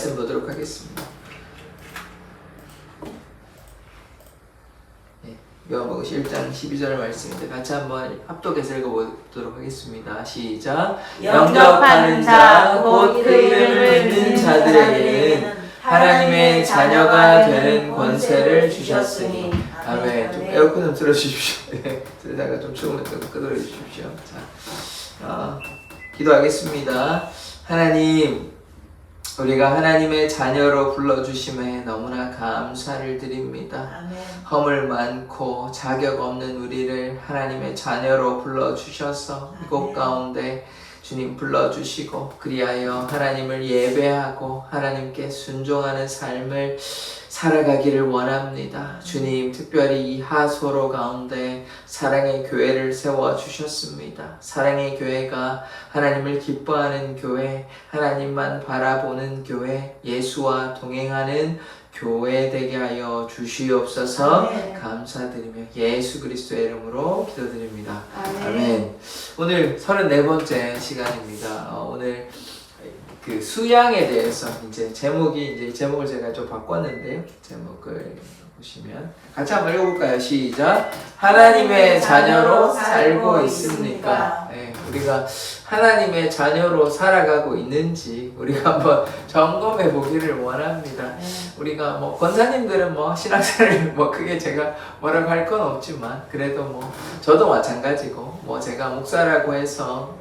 말씀 보도록 하겠습니다. 요한복음 1장 12절 말씀인데 같이 한번 합독해서 읽어보도록 하겠습니다. 시작. 영접하는 자, 곧 그 이름을 믿는 자들에게는 하나님의 자녀가 되는 권세를 주셨으니. 아멘. 좀 에어컨 좀 틀어주십시오. 들다가 좀 추우면 좀 끄덕여 주십시오. 자, 기도하겠습니다. 하나님, 우리가 하나님의 자녀로 불러주심에 너무나 감사를 드립니다. 아멘. 허물 많고 자격 없는 우리를 하나님의 자녀로 불러주셔서 이곳 가운데 주님 불러주시고 그리하여 하나님을 예배하고 하나님께 순종하는 삶을 살아가기를 원합니다. 주님, 특별히 이 하소로 가운데 사랑의 교회를 세워주셨습니다. 사랑의 교회가 하나님을 기뻐하는 교회, 하나님만 바라보는 교회, 예수와 동행하는 교회 되게 하여 주시옵소서. 아멘. 감사드리며 예수 그리스도의 이름으로 기도드립니다. 아멘. 아멘. 오늘 34번째 시간입니다. 오늘 그 수양에 대해서 제목을 제가 좀 바꿨는데요. 제목을 보시면 같이 한번 읽어볼까요? 시작. 하나님의 자녀로 살고 있습니까? 네, 우리가 하나님의 자녀로 살아가고 있는지 우리가 한번 점검해 보기를 원합니다. 우리가 권사님들은 신앙생활을 크게 제가 뭐라고 할 건 없지만 그래도 저도 마찬가지고 제가 목사라고 해서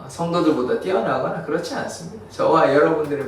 성도들보다 뛰어나거나 그렇지 않습니다. 저와 여러분들이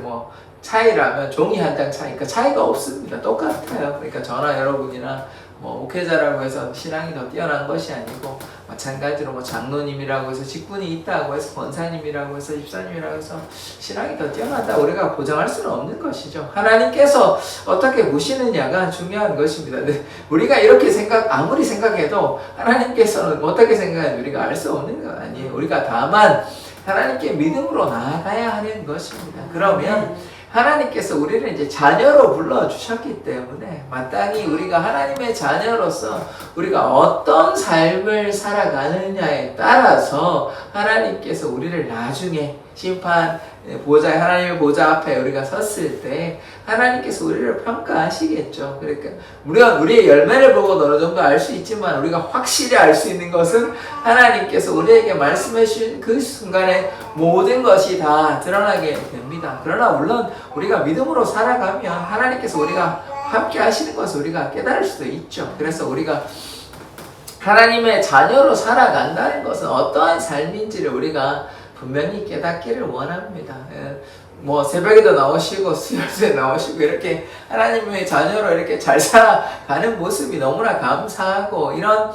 차이라면 종이 한 장 차이니까 차이가 없습니다. 똑같아요. 그러니까 저나 여러분이나 목회자라고 해서 신앙이 더 뛰어난 것이 아니고 마찬가지로 장로님이라고 해서 직분이 있다고 해서 권사님이라고 해서 집사님이라고 해서 신앙이 더 뛰어나다 우리가 보장할 수는 없는 것이죠. 하나님께서 어떻게 보시느냐가 중요한 것입니다. 근데 우리가 이렇게 아무리 생각해도 하나님께서는 어떻게 생각하는지 우리가 알 수 없는 거 아니에요. 우리가 다만 하나님께 믿음으로 나아가야 하는 것입니다. 그러면 하나님께서 우리를 이제 자녀로 불러주셨기 때문에 마땅히 우리가 하나님의 자녀로서 우리가 어떤 삶을 살아가느냐에 따라서 하나님께서 우리를 나중에 하나님의 보좌 앞에 우리가 섰을 때 하나님께서 우리를 평가하시겠죠. 그러니까 우리의 열매를 보고 어느 정도 알 수 있지만 우리가 확실히 알 수 있는 것은 하나님께서 우리에게 말씀해 주신 그 순간에 모든 것이 다 드러나게 됩니다. 그러나 물론 우리가 믿음으로 살아가면 하나님께서 우리가 함께 하시는 것을 우리가 깨달을 수도 있죠. 그래서 우리가 하나님의 자녀로 살아간다는 것은 어떠한 삶인지를 우리가 분명히 깨닫기를 원합니다. 새벽에도 나오시고 수요일에 나오시고 이렇게 하나님의 자녀로 이렇게 잘 살아가는 모습이 너무나 감사하고 이런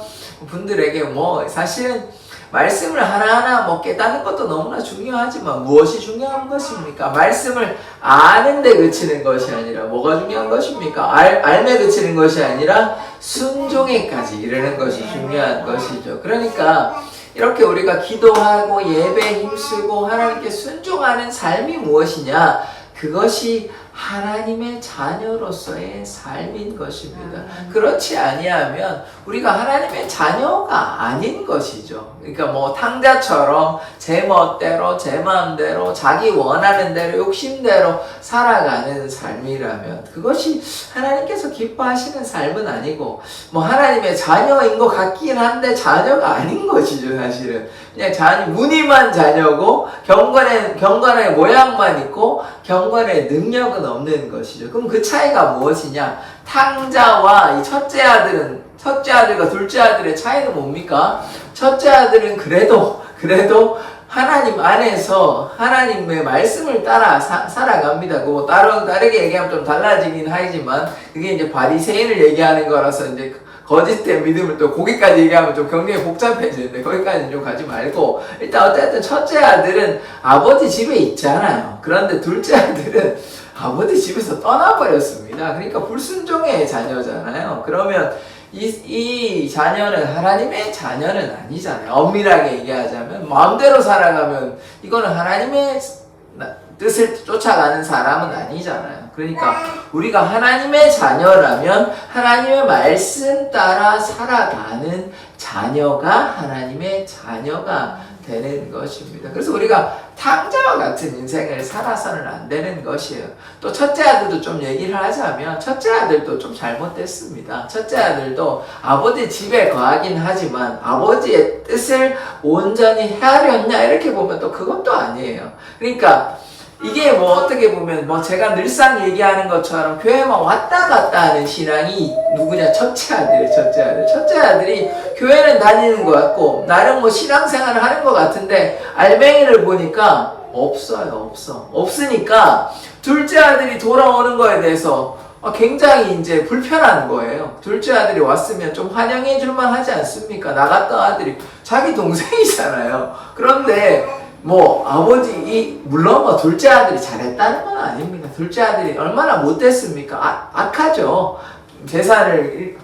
분들에게 사실은 말씀을 하나하나 깨닫는 것도 너무나 중요하지만 무엇이 중요한 것입니까? 말씀을 아는 데 그치는 것이 아니라 뭐가 중요한 것입니까? 알매 그치는 것이 아니라 순종에까지 이르는 것이 중요한 것이죠. 그러니까 이렇게 우리가 기도하고 예배에 힘쓰고 하나님께 순종하는 삶이 무엇이냐? 그것이 하나님의 자녀로서의 삶인 것입니다. 그렇지 아니하면 우리가 하나님의 자녀가 아닌 것이죠. 그러니까 탕자처럼 제 멋대로 제 마음대로 자기 원하는 대로 욕심대로 살아가는 삶이라면 그것이 하나님께서 기뻐하시는 삶은 아니고 하나님의 자녀인 것 같긴 한데 자녀가 아닌 것이죠. 사실은 그냥 무늬만 자녀고 경건의 모양만 있고 경건의 능력은 없는 것이죠. 그럼 그 차이가 무엇이냐? 탕자와 이 첫째 아들과 둘째 아들의 차이는 뭡니까? 첫째 아들은 그래도 하나님 안에서 하나님의 말씀을 따라 살아갑니다. 다르게 얘기하면 좀 달라지긴 하지만 그게 이제 바리새인을 얘기하는 거라서 이제 거짓된 믿음을 또 거기까지 얘기하면 좀 굉장히 복잡해지는데 거기까지는 좀 가지 말고 일단 어쨌든 첫째 아들은 아버지 집에 있잖아요. 그런데 둘째 아들은 아버지 집에서 떠나버렸습니다. 그러니까 불순종의 자녀잖아요. 그러면 이 자녀는 하나님의 자녀는 아니잖아요. 엄밀하게 얘기하자면 마음대로 살아가면 이거는 하나님의 뜻을 쫓아가는 사람은 아니잖아요. 그러니까 우리가 하나님의 자녀라면 하나님의 말씀 따라 살아가는 자녀가 하나님의 자녀가 되는 것입니다. 그래서 우리가 탕자와 같은 인생을 살아서는 안 되는 것이에요. 또 첫째 아들도 좀 얘기를 하자면 첫째 아들도 좀 잘못됐습니다. 첫째 아들도 아버지 집에 거하긴 하지만 아버지의 뜻을 온전히 헤아렸냐 이렇게 보면 또 그것도 아니에요. 그러니까 이게 뭐 어떻게 보면 뭐 제가 늘상 얘기하는 것처럼 교회만 왔다 갔다 하는 신앙이 누구냐? 첫째 아들이에요. 첫째 아들. 첫째 아들이 교회는 다니는 것 같고 나름 뭐 신앙생활을 하는 것 같은데 알맹이를 보니까 없으니까 둘째 아들이 돌아오는 거에 대해서 굉장히 이제 불편한 거예요. 둘째 아들이 왔으면 좀 환영해 줄만 하지 않습니까? 나갔던 아들이 자기 동생이잖아요. 그런데 뭐 물론 뭐 둘째 아들이 잘했다는 건 아닙니다. 둘째 아들이 얼마나 못됐습니까? 악하죠. 유산을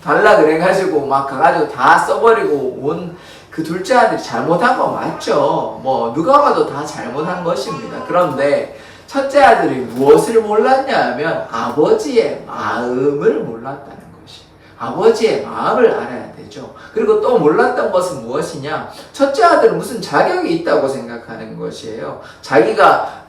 달라 그래가지고 막 가가지고 다 써버리고 온 그 둘째 아들이 잘못한 건 맞죠. 뭐 누가 봐도 다 잘못한 것입니다. 그런데 첫째 아들이 무엇을 몰랐냐 하면 아버지의 마음을 몰랐다는 것이. 아버지의 마음을 알아야 되죠. 그리고 또 몰랐던 것은 무엇이냐? 첫째 아들은 무슨 자격이 있다고 생각하는 것이에요. 자기가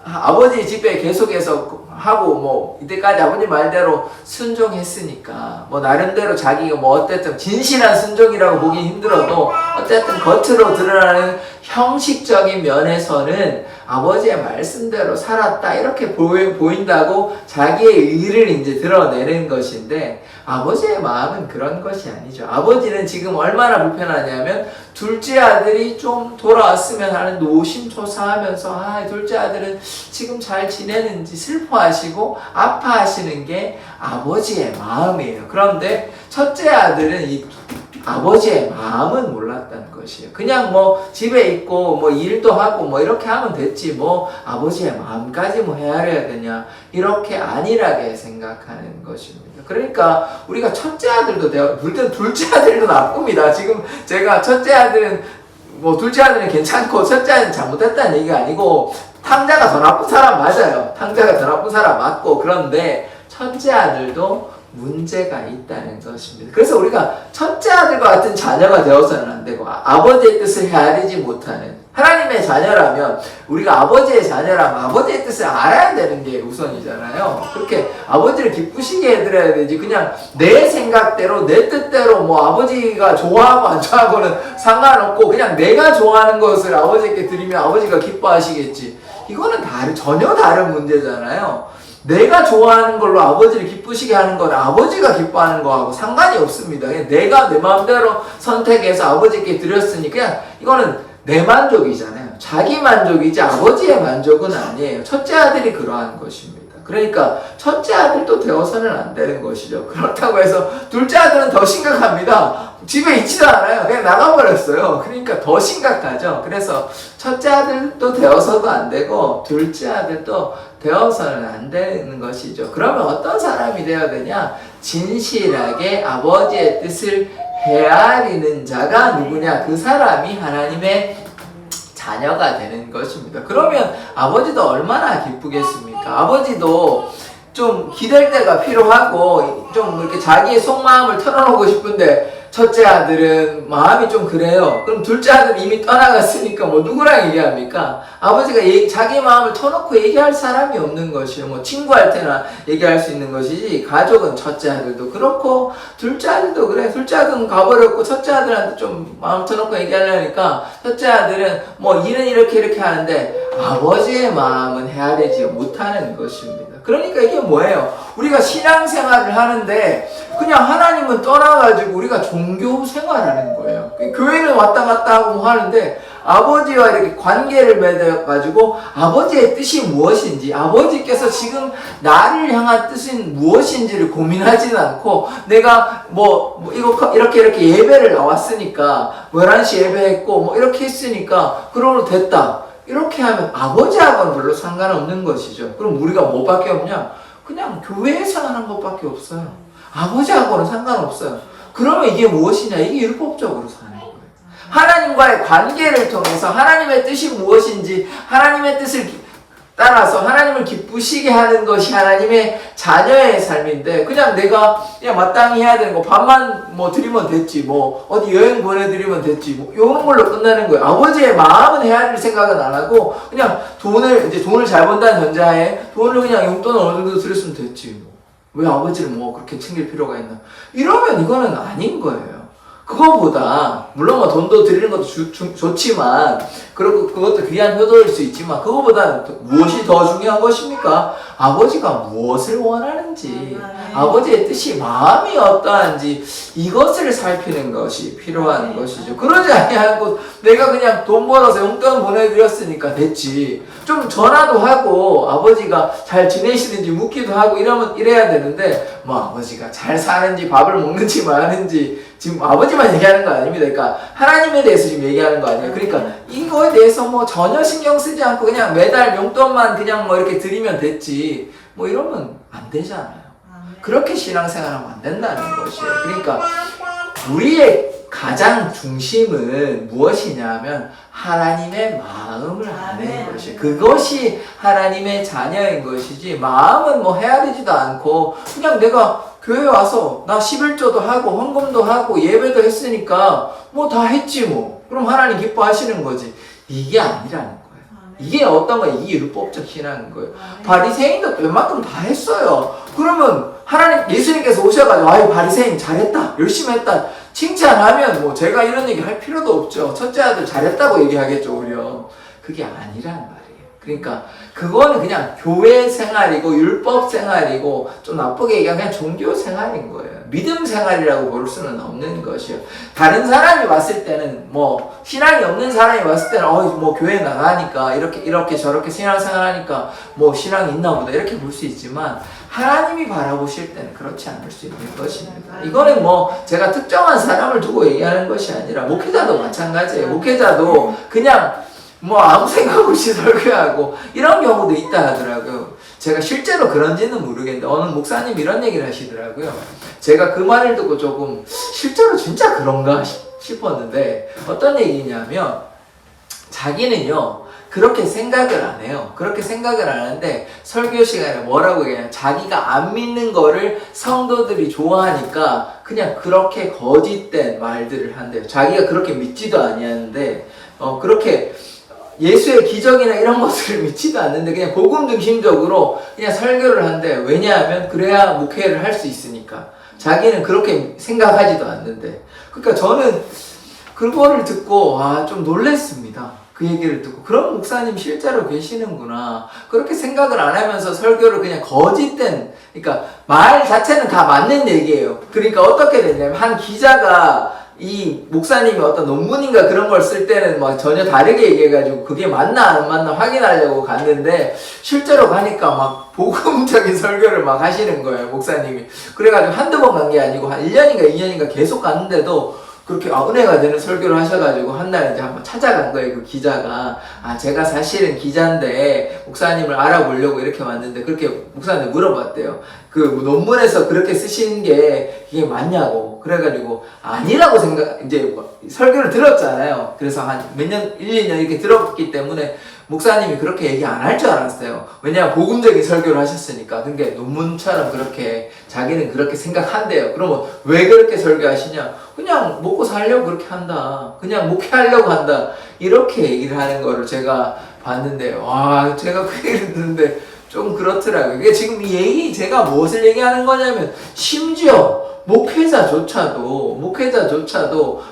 아버지 집에 계속해서 하고 뭐 이때까지 아버지 말대로 순종했으니까 뭐 나름대로 자기가 뭐 어쨌든 진실한 순종이라고 보기 힘들어도 어쨌든 겉으로 드러나는 형식적인 면에서는 아버지의 말씀대로 살았다 이렇게 보인다고 자기의 의를 이제 드러내는 것인데 아버지의 마음은 그런 것이 아니죠. 아버지는 지금 얼마나 불편하냐면 둘째 아들이 좀 돌아왔으면 하는 노심초사하면서 둘째 아들은 지금 잘 지내는지 슬퍼하시고 아파하시는 게 아버지의 마음이에요. 그런데 첫째 아들은 이 아버지의 마음은 몰랐다는 것이에요. 그냥 뭐 집에 있고 뭐 일도 하고 뭐 이렇게 하면 됐지 뭐 아버지의 마음까지 뭐 헤아려야 되냐 이렇게 안일하게 생각하는 것입니다. 그러니까 우리가 첫째 아들도 물론 둘째 아들도 나쁩니다. 지금 제가 첫째 아들은 뭐 둘째 아들은 괜찮고 첫째 아들은 잘못했다는 얘기가 아니고 탕자가 더 나쁜 사람 맞아요. 탕자가 더 나쁜 사람 맞고 그런데 첫째 아들도 문제가 있다는 것입니다. 그래서 우리가 첫째 아들과 같은 자녀가 되어서는 안 되고 아버지의 뜻을 헤아리지 못하는 하나님의 자녀라면 우리가 아버지의 자녀라면 아버지의 뜻을 알아야 되는 게 우선이잖아요. 그렇게 아버지를 기쁘시게 해드려야 되지 그냥 내 생각대로 내 뜻대로 뭐 아버지가 좋아하고 안 좋아하고는 상관없고 그냥 내가 좋아하는 것을 아버지께 드리면 아버지가 기뻐하시겠지. 이거는 전혀 다른 문제잖아요. 내가 좋아하는 걸로 아버지를 기쁘시게 하는 건 아버지가 기뻐하는 거하고 상관이 없습니다. 그냥 내가 내 마음대로 선택해서 아버지께 드렸으니 그냥 이거는 내 만족이잖아요. 자기 만족이지 아버지의 만족은 아니에요. 첫째 아들이 그러한 것입니다. 그러니까 첫째 아들도 되어서는 안 되는 것이죠. 그렇다고 해서 둘째 아들은 더 심각합니다. 집에 있지도 않아요. 그냥 나가버렸어요. 그러니까 더 심각하죠. 그래서 첫째 아들도 되어서도 안 되고 둘째 아들도 되어서는 안 되는 것이죠. 그러면 어떤 사람이 되어야 되냐? 진실하게 아버지의 뜻을 헤아리는 자가 누구냐? 그 사람이 하나님의 자녀가 되는 것입니다. 그러면 아버지도 얼마나 기쁘겠습니까? 아버지도 좀 기댈 때가 필요하고 좀 이렇게 자기의 속마음을 털어놓고 싶은데 첫째 아들은 마음이 좀 그래요. 그럼 둘째 아들은 이미 떠나갔으니까 뭐 누구랑 얘기합니까? 아버지가 자기 마음을 터놓고 얘기할 사람이 없는 것이에요. 뭐 친구한테나 얘기할 수 있는 것이지 가족은 첫째 아들도 그렇고 둘째 아들도 그래. 둘째 아들은 가버렸고 첫째 아들한테 좀 마음 터놓고 얘기하려니까 첫째 아들은 뭐 일은 이렇게 하는데 아버지의 마음은 헤아리지 못하는 것입니다. 그러니까 이게 뭐예요? 우리가 신앙생활을 하는데 그냥 하나님은 떠나가지고 우리가 종교 생활하는 거예요. 교회는 왔다 갔다 하고 뭐 하는데 아버지와 이렇게 관계를 맺어가지고 아버지의 뜻이 무엇인지 아버지께서 지금 나를 향한 뜻은 무엇인지를 고민하지는 않고 내가 이거 이렇게 예배를 나왔으니까 11시 예배했고 뭐 이렇게 했으니까 그러면 됐다. 이렇게 하면 아버지하고는 별로 상관없는 것이죠. 그럼 우리가 뭐밖에 없냐? 그냥 교회에서 하는 것밖에 없어요. 아버지하고는 상관없어요. 그러면 이게 무엇이냐? 이게 율법적으로 사는 거예요. 하나님과의 관계를 통해서 하나님의 뜻이 무엇인지 하나님의 뜻을 따라서 하나님을 기쁘시게 하는 것이 하나님의 자녀의 삶인데, 그냥 내가 그냥 마땅히 해야 되는 거 밥만 뭐 드리면 됐지, 뭐 어디 여행 보내드리면 됐지, 뭐 이런 걸로 끝나는 거예요. 아버지의 마음은 헤아릴 생각은 안 하고 그냥 돈을 잘 번다는 전제하에 돈을 그냥 용돈을 어느 정도 드렸으면 됐지, 뭐 왜 아버지를 뭐 그렇게 챙길 필요가 있나, 이러면 이거는 아닌 거예요. 그거보다 물론 뭐 돈도 드리는 것도 좋지만, 그리고 그것도 귀한 효도일 수 있지만, 그거보다 무엇이 더 중요한 것입니까? 아버지가 무엇을 원하는지, 아버지의 뜻이, 마음이 어떠한지, 이것을 살피는 것이 필요한 것이죠. 그러지 아니하고 내가 그냥 돈 벌어서 용돈 보내드렸으니까 됐지, 좀 전화도 하고 아버지가 잘 지내시는지 묻기도 하고 이래야 되는데, 뭐 아버지가 잘 사는지 밥을 먹는지 마는지 지금 아버지만 얘기하는 거 아닙니다. 그러니까 하나님에 대해서 지금 얘기하는 거 아니에요. 그러니까 이거에 대해서 뭐 전혀 신경 쓰지 않고 그냥 매달 용돈만 그냥 뭐 이렇게 드리면 됐지, 뭐 이러면 안 되잖아요. 그렇게 신앙생활하면 안 된다는 것이에요. 그러니까 우리의 가장 중심은 무엇이냐면 하나님의 마음을 아는 것이에요. 그것이 하나님의 자녀인 것이지, 마음은 뭐 헤아리지도 않고 그냥 내가 교회 와서 나 11조도 하고 헌금도 하고 예배도 했으니까 뭐 다 했지 뭐, 그럼 하나님 기뻐하시는 거지, 이게 아니라는 거예요. 이게 어떤 거예요? 이게 율법적 신앙인 거예요. 바리새인도 웬만큼 다 했어요. 그러면 하나님, 예수님께서 오셔가지고 아유 바리새인 잘했다, 열심히 했다 칭찬하면 뭐 제가 이런 얘기 할 필요도 없죠. 첫째 아들 잘했다고 얘기하겠죠, 오히려. 그게 아니란 말이에요. 그러니까 그거는 그냥 교회 생활이고 율법 생활이고, 좀 나쁘게 얘기하면 그냥 종교 생활인 거예요. 믿음 생활이라고 볼 수는 없는 것이에요. 다른 사람이 봤을 때는, 뭐 신앙이 없는 사람이 봤을 때는 뭐 교회 나가니까 이렇게 저렇게 신앙생활 하니까 뭐 신앙이 있나 보다 이렇게 볼 수 있지만, 하나님이 바라보실 때는 그렇지 않을 수 있는 것입니다. 이거는 뭐 제가 특정한 사람을 두고 얘기하는 것이 아니라, 목회자도 마찬가지예요. 목회자도 그냥 뭐 아무 생각 없이 설교하고 이런 경우도 있다 하더라고요. 제가 실제로 그런지는 모르겠는데 어느 목사님이 이런 얘기를 하시더라고요. 제가 그 말을 듣고 조금 실제로 진짜 그런가 싶었는데, 어떤 얘기냐면 자기는요 그렇게 생각을 안 해요. 그렇게 생각을 안 하는데 설교 시간에 뭐라고 얘기하냐면, 자기가 안 믿는 거를 성도들이 좋아하니까 그냥 그렇게 거짓된 말들을 한대요. 자기가 그렇게 믿지도 아니하는데 그렇게 예수의 기적이나 이런 것을 믿지도 않는데 그냥 복음 중심적으로 그냥 설교를 한대. 왜냐하면 그래야 목회를 할 수 있으니까. 자기는 그렇게 생각하지도 않는데. 그러니까 저는 그거를 듣고 좀 놀랬습니다. 그 얘기를 듣고, 그런 목사님 실제로 계시는구나. 그렇게 생각을 안 하면서 설교를 그냥 거짓된, 그러니까 말 자체는 다 맞는 얘기예요. 그러니까 어떻게 되냐면, 한 기자가 이 목사님이 어떤 논문인가 그런 걸 쓸 때는 막 전혀 다르게 얘기해가지고 그게 맞나 안 맞나 확인하려고 갔는데, 실제로 가니까 막 복음적인 설교를 막 하시는 거예요, 목사님이. 그래가지고 한두 번 간 게 아니고 한 1년인가 2년인가 계속 갔는데도 그렇게 은혜가 되는 설교를 하셔가지고 한날 이제 한번 찾아간 거예요, 그 기자가. 제가 사실은 기자인데 목사님을 알아보려고 이렇게 왔는데, 그렇게 목사님 물어봤대요. 그 논문에서 그렇게 쓰시는 게 이게 맞냐고. 그래가지고 아니라고 이제 설교를 들었잖아요. 그래서 한 몇 년, 1, 2년 이렇게 들었기 때문에 목사님이 그렇게 얘기 안 할 줄 알았어요. 왜냐하면 복음적인 설교를 하셨으니까. 근데 논문처럼 그렇게 자기는 그렇게 생각한대요. 그러면 왜 그렇게 설교하시냐? 그냥 먹고 살려고 그렇게 한다. 그냥 목회하려고 한다. 이렇게 얘기를 하는 거를 제가 봤는데, 제가 그 얘기를 듣는데 좀 그렇더라고요. 이게 지금 제가 무엇을 얘기하는 거냐면, 심지어 목회자조차도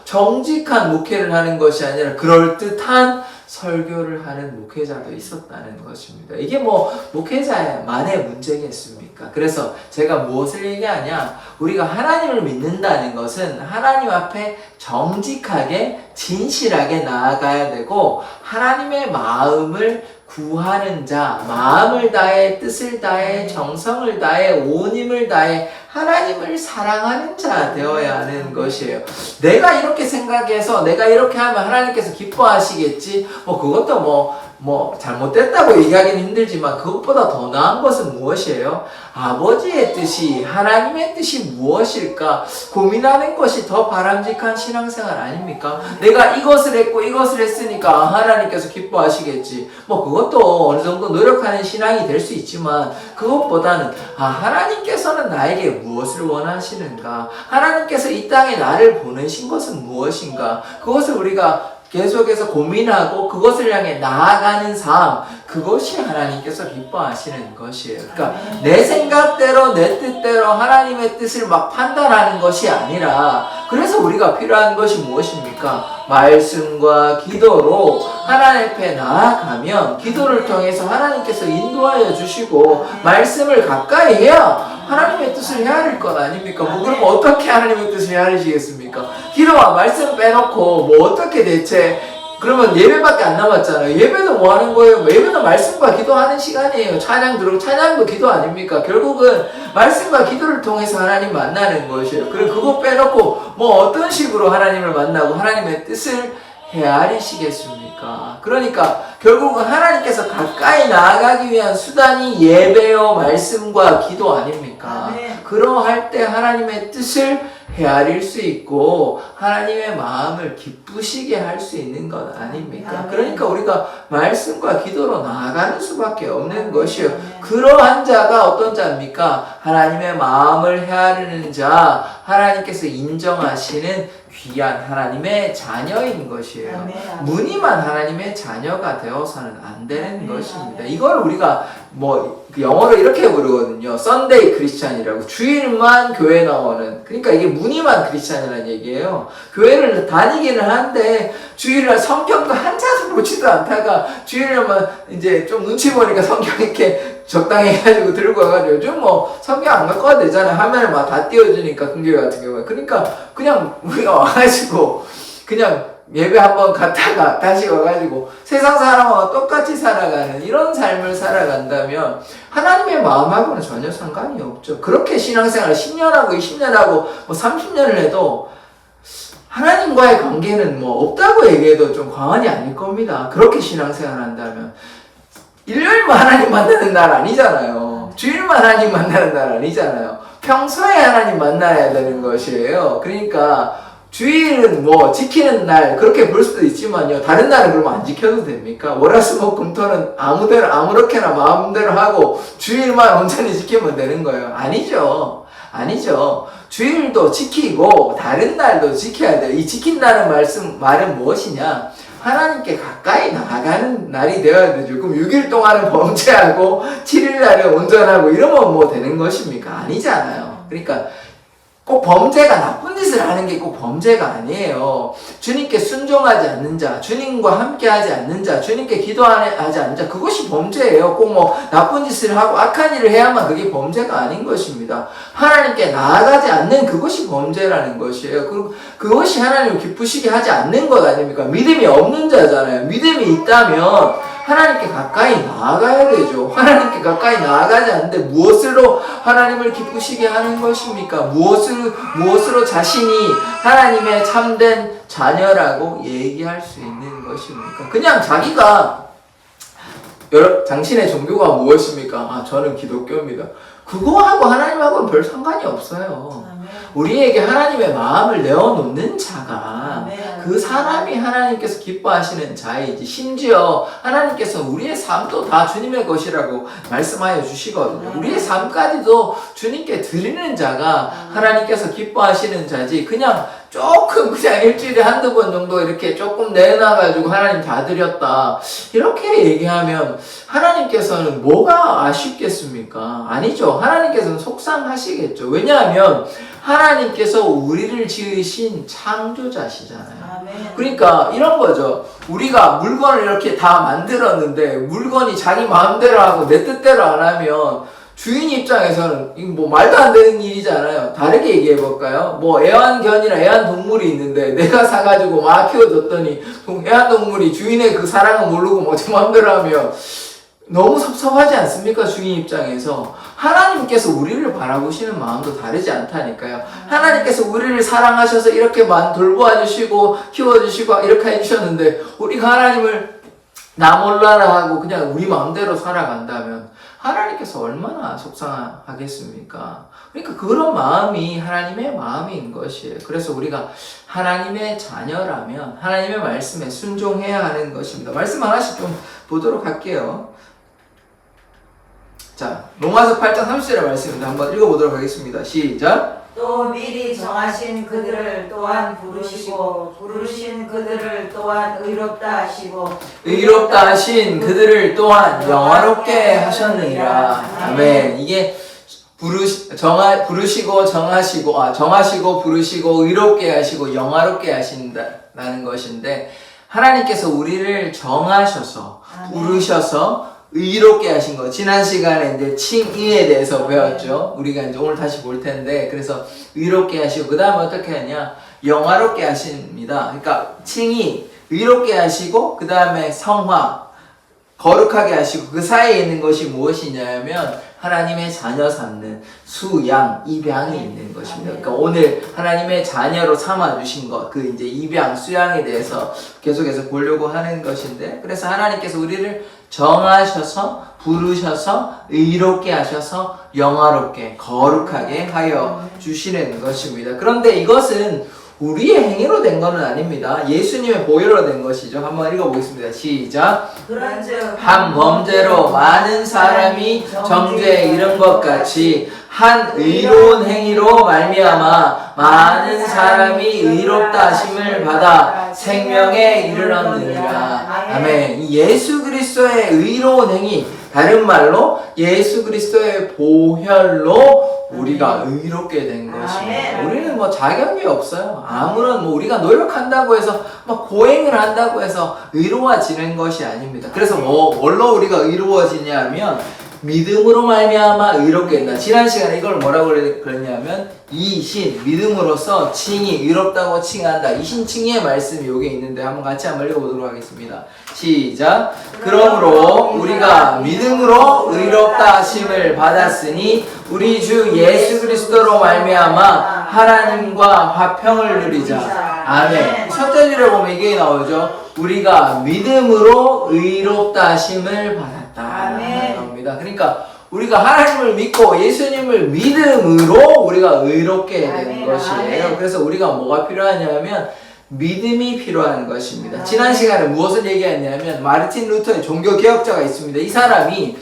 정직한 목회를 하는 것이 아니라 그럴듯한 설교를 하는 목회자도 있었다는 것입니다. 이게 뭐 목회자만의 문제겠습니까? 그래서 제가 무엇을 얘기하냐? 우리가 하나님을 믿는다는 것은 하나님 앞에 정직하게 진실하게 나아가야 되고, 하나님의 마음을 구하는 자, 마음을 다해, 뜻을 다해, 정성을 다해, 온 힘을 다해 하나님을 사랑하는 자 되어야 하는 것이에요. 내가 이렇게 생각해서 내가 이렇게 하면 하나님께서 기뻐하시겠지, 그것도 뭐 잘못됐다고 얘기하기는 힘들지만 그것보다 더 나은 것은 무엇이에요? 아버지의 뜻이, 하나님의 뜻이 무엇일까 고민하는 것이 더 바람직한 신앙생활 아닙니까? 내가 이것을 했고 이것을 했으니까 하나님께서 기뻐하시겠지. 뭐 그것도 어느 정도 노력하는 신앙이 될 수 있지만 그것보다는 하나님께서는 나에게 무엇을 원하시는가? 하나님께서 이 땅에 나를 보내신 것은 무엇인가? 그것을 우리가 계속해서 고민하고 그것을 향해 나아가는 삶, 그것이 하나님께서 기뻐하시는 것이에요. 그러니까 내 생각대로 내 뜻대로 하나님의 뜻을 막 판단하는 것이 아니라, 그래서 우리가 필요한 것이 무엇입니까? 말씀과 기도로 하나님 앞에 나아가면 기도를 통해서 하나님께서 인도하여 주시고 말씀을 가까이 해야 하나님의 뜻을 헤아릴 것 아닙니까? 뭐 그럼 어떻게 하나님의 뜻을 헤아리시겠습니까? 기도와 말씀 빼놓고 뭐 어떻게 대체, 그러면 예배밖에 안 남았잖아요. 예배도 뭐 하는 거예요? 예배도 말씀과 기도하는 시간이에요. 찬양 들어오고, 찬양도 기도 아닙니까? 결국은 말씀과 기도를 통해서 하나님 만나는 것이에요. 그리고 그거 빼놓고 뭐 어떤 식으로 하나님을 만나고 하나님의 뜻을 헤아리시겠습니까? 그러니까 결국은 하나님께서 가까이 나아가기 위한 수단이 예배요 말씀과 기도 아닙니까? 그러할 때 하나님의 뜻을 헤아릴 수 있고 하나님의 마음을 기쁘시게 할 수 있는 것 아닙니까? 그러니까 우리가 말씀과 기도로 나아가는 수밖에 없는 것이요. 그러한 자가 어떤 자입니까? 하나님의 마음을 헤아리는 자, 하나님께서 인정하시는 귀한 하나님의 자녀인 것이에요. 무늬만 하나님의 자녀가 되어서는 안 되는 것입니다. 이걸 우리가 뭐 영어로 이렇게 부르거든요. 썬데이 크리스찬이라고, 주일만 교회 나오는. 그러니까 이게 무늬만 크리스찬이라는 얘기예요. 교회를 다니기는 한데 주일날 성경도 한자도 보지도 않다가 주일날만 이제 좀 눈치 보니까 성경 이렇게 적당히 해가지고 들고 와가지고, 요즘 뭐 성경 안 갖고 와도 되잖아요. 화면을 막 다 띄워주니까, 금교회 같은 경우에. 그러니까 그냥 우리가 와가지고 그냥 예배 한번 갔다가 다시 와가지고 세상 사람하고 똑같이 살아가는 이런 삶을 살아간다면 하나님의 마음하고는 전혀 상관이 없죠. 그렇게 신앙생활을 10년 하고 20년 하고 뭐 30년을 해도 하나님과의 관계는 뭐 없다고 얘기해도 좀 과언이 아닐 겁니다. 그렇게 신앙생활 한다면. 일요일만 하나님 만나는 날 아니잖아요. 주일만 하나님 만나는 날 아니잖아요. 평소에 하나님 만나야 되는 것이에요. 그러니까 주일은 뭐 지키는 날 그렇게 볼 수도 있지만요. 다른 날은 그러면 안 지켜도 됩니까? 월화수목금토는 아무데나 아무렇게나 마음대로 하고 주일만 온전히 지키면 되는 거예요. 아니죠. 아니죠. 주일도 지키고 다른 날도 지켜야 돼요. 이 지킨다는 말은 무엇이냐? 하나님께 가까이 나아가는 날이 되어야 되죠. 그럼 6일 동안은 범죄하고 7일 날은 온전하고 이러면 뭐 되는 것입니까? 아니잖아요. 그러니까 꼭 범죄가, 나쁜 짓을 하는 게 꼭 범죄가 아니에요. 주님께 순종하지 않는 자, 주님과 함께 하지 않는 자, 주님께 기도하지 않는 자, 그것이 범죄예요. 꼭 뭐 나쁜 짓을 하고 악한 일을 해야만 그게 범죄가 아닌 것입니다. 하나님께 나아가지 않는 그것이 범죄라는 것이에요. 그것이 하나님을 기쁘시게 하지 않는 것 아닙니까? 믿음이 없는 자잖아요. 믿음이 있다면 하나님께 가까이 나아가야 되죠. 하나님께 가까이 나아가지 않는데 무엇으로 하나님을 기쁘시게 하는 것입니까? 무엇으로 자신이 하나님의 참된 자녀라고 얘기할 수 있는 것입니까? 그냥 자기가 당신의 종교가 무엇입니까? 저는 기독교입니다. 그거하고 하나님하고는 별 상관이 없어요. 우리에게 하나님의 마음을 내어놓는 자가 그 사람이 하나님께서 기뻐하시는 자이지, 심지어 하나님께서 우리의 삶도 다 주님의 것이라고 말씀하여 주시거든요. 우리의 삶까지도 주님께 드리는 자가 하나님께서 기뻐하시는 자지, 그냥 일주일에 한두 번 정도 이렇게 조금 내놔가지고 하나님 다 드렸다 이렇게 얘기하면 하나님께서는 뭐가 아쉽겠습니까? 아니죠. 하나님께서는 속상하시겠죠. 왜냐하면 하나님께서 우리를 지으신 창조자시잖아요. 그러니까 이런 거죠. 우리가 물건을 이렇게 다 만들었는데 물건이 자기 마음대로 하고 내 뜻대로 안 하면 주인 입장에서는 이거 뭐 말도 안 되는 일이잖아요. 다르게 얘기해 볼까요? 뭐 애완견이나 애완동물이 있는데 내가 사가지고 막 키워줬더니 애완동물이 주인의 그 사랑을 모르고 뭐 제 마음대로 하면 너무 섭섭하지 않습니까? 주인 입장에서. 하나님께서 우리를 바라보시는 마음도 다르지 않다니까요. 하나님께서 우리를 사랑하셔서 이렇게 돌보아 주시고 키워주시고 이렇게 해주셨는데 우리가 하나님을 나 몰라라 하고 그냥 우리 마음대로 살아간다면 하나님께서 얼마나 속상하겠습니까? 그러니까 그런 마음이 하나님의 마음인 것이에요. 그래서 우리가 하나님의 자녀라면 하나님의 말씀에 순종해야 하는 것입니다. 말씀 하나씩 좀 보도록 할게요. 자, 로마서 8장 30절의 말씀입니다. 한번 읽어보도록 하겠습니다. 시작. 또 미리 정하신 그들을 또한 부르시고 부르신 그들을 또한 의롭다 하시고 의롭다 하신 그들을 또한 영화롭게 하셨느니라. 아멘. 이게 부르시고 정하시고 부르시고 의롭게 하시고 영화롭게 하신다는 것인데, 하나님께서 우리를 정하셔서 부르셔서 의롭게 하신 거. 지난 시간에 이제 칭의에 대해서 배웠죠. 우리가 이제 오늘 다시 볼 텐데, 그래서 의롭게 하시고 그 다음에 어떻게 하냐, 영화롭게 하십니다. 그러니까 칭의, 의롭게 하시고 그 다음에 성화, 거룩하게 하시고 그 사이에 있는 것이 무엇이냐면 하나님의 자녀 삼는 수양, 입양이 있는 것입니다. 그러니까 오늘 하나님의 자녀로 삼아주신 것, 그 이제 입양, 수양에 대해서 계속해서 보려고 하는 것인데, 그래서 하나님께서 우리를 정하셔서 부르셔서 의롭게 하셔서 영화롭게 거룩하게 하여 주시는 것입니다. 그런데 이것은 우리의 행위로 된 것은 아닙니다. 예수님의 보혈로 된 것이죠. 한번 읽어보겠습니다. 시작. 그런즉 한 범죄로 많은 사람이 정죄에 이른 것 같이 한 의로운 행위로 말미암아 많은 사람이 의롭다 하심을 받아 생명에 이르렀느니라. 아멘. 이 예수 그리스도의 의로운 행위, 다른 말로 예수 그리스도의 보혈로 우리가 의롭게 된 것입니다. 우리는 뭐 자격이 없어요. 아무런 뭐 우리가 노력한다고 해서 막 고행을 한다고 해서 의로워지는 것이 아닙니다. 그래서 뭘로 우리가 의로워지냐 하면 믿음으로 말미암아 의롭게 된다. 지난 시간에 이걸 뭐라고 그랬냐면 이신, 믿음으로써 칭이 의롭다고 칭한다. 이신 칭의 말씀이 여기 있는데 한번 읽어보도록 하겠습니다. 시작. 그러므로 우리가 믿음으로 의롭다 하심을 받았으니 우리 주 예수 그리스도로 말미암아 하나님과 화평을 누리자. 아멘. 첫째 줄에 보면 이게 나오죠. 우리가 믿음으로 의롭다 하심을 받았다. 나옵니다. 그러니까 우리가 하나님을 믿고 예수님을 믿음으로 우리가 의롭게 되는 것이에요. 그래서 우리가 뭐가 필요하냐면 믿음이 필요한 것입니다. 지난 시간에 무엇을 얘기했냐면 마르틴 루터의 종교개혁자가 있습니다. 이 사람이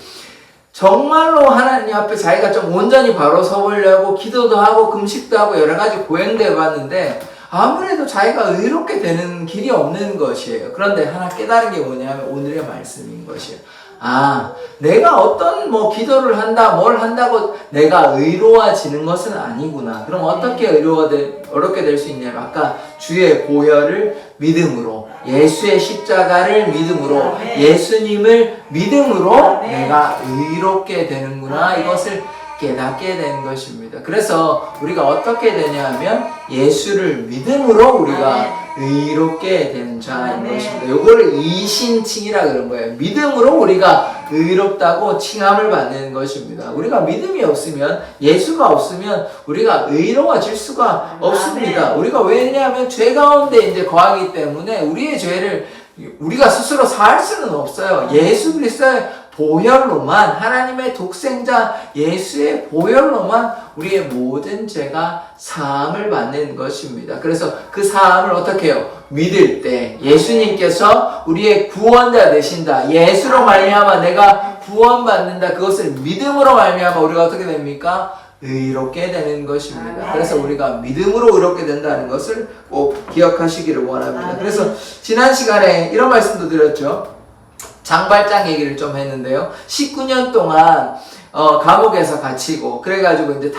정말로 하나님 앞에 자기가 좀 온전히 바로 서보려고 기도도 하고 금식도 하고 여러 가지 고행도 해봤는데 아무래도 자기가 의롭게 되는 길이 없는 것이에요. 그런데 하나 깨달은 게 뭐냐면 오늘의 말씀인 것이에요. 내가 어떤 기도를 한다, 뭘 한다고 내가 의로워지는 것은 아니구나. 그럼 어떻게 의롭게 될 수 있냐면 아까 주의 보혈을 믿음으로, 예수의 십자가를 믿음으로, 예수님을 믿음으로 내가 의롭게 되는구나. 이것을 깨닫게 된 것입니다. 그래서 우리가 어떻게 되냐면 예수를 믿음으로 우리가 의롭게 된 자인 것입니다. 요거를 이신칭이라 그런 거예요. 믿음으로 우리가 의롭다고 칭함을 받는 것입니다. 우리가 믿음이 없으면, 예수가 없으면 우리가 의로워질 수가 없습니다. 우리가 왜냐하면 죄 가운데 이제 거하기 때문에 우리의 죄를 우리가 스스로 사할 수는 없어요. 예수 그리스도의 보혈로만, 하나님의 독생자 예수의 보혈로만 우리의 모든 죄가 사함을 받는 것입니다. 그래서 그 사함을 어떻게 해요? 믿을 때 예수님께서 우리의 구원자 되신다. 예수로 말미암아 내가 구원받는다. 그것을 믿음으로 말미암아 우리가 어떻게 됩니까? 의롭게 되는 것입니다. 그래서 우리가 믿음으로 의롭게 된다는 것을 꼭 기억하시기를 원합니다. 그래서 지난 시간에 이런 말씀도 드렸죠. 장발장 얘기를 좀 했는데요. 19년 동안 감옥에서 갇히고 그래가지고 이제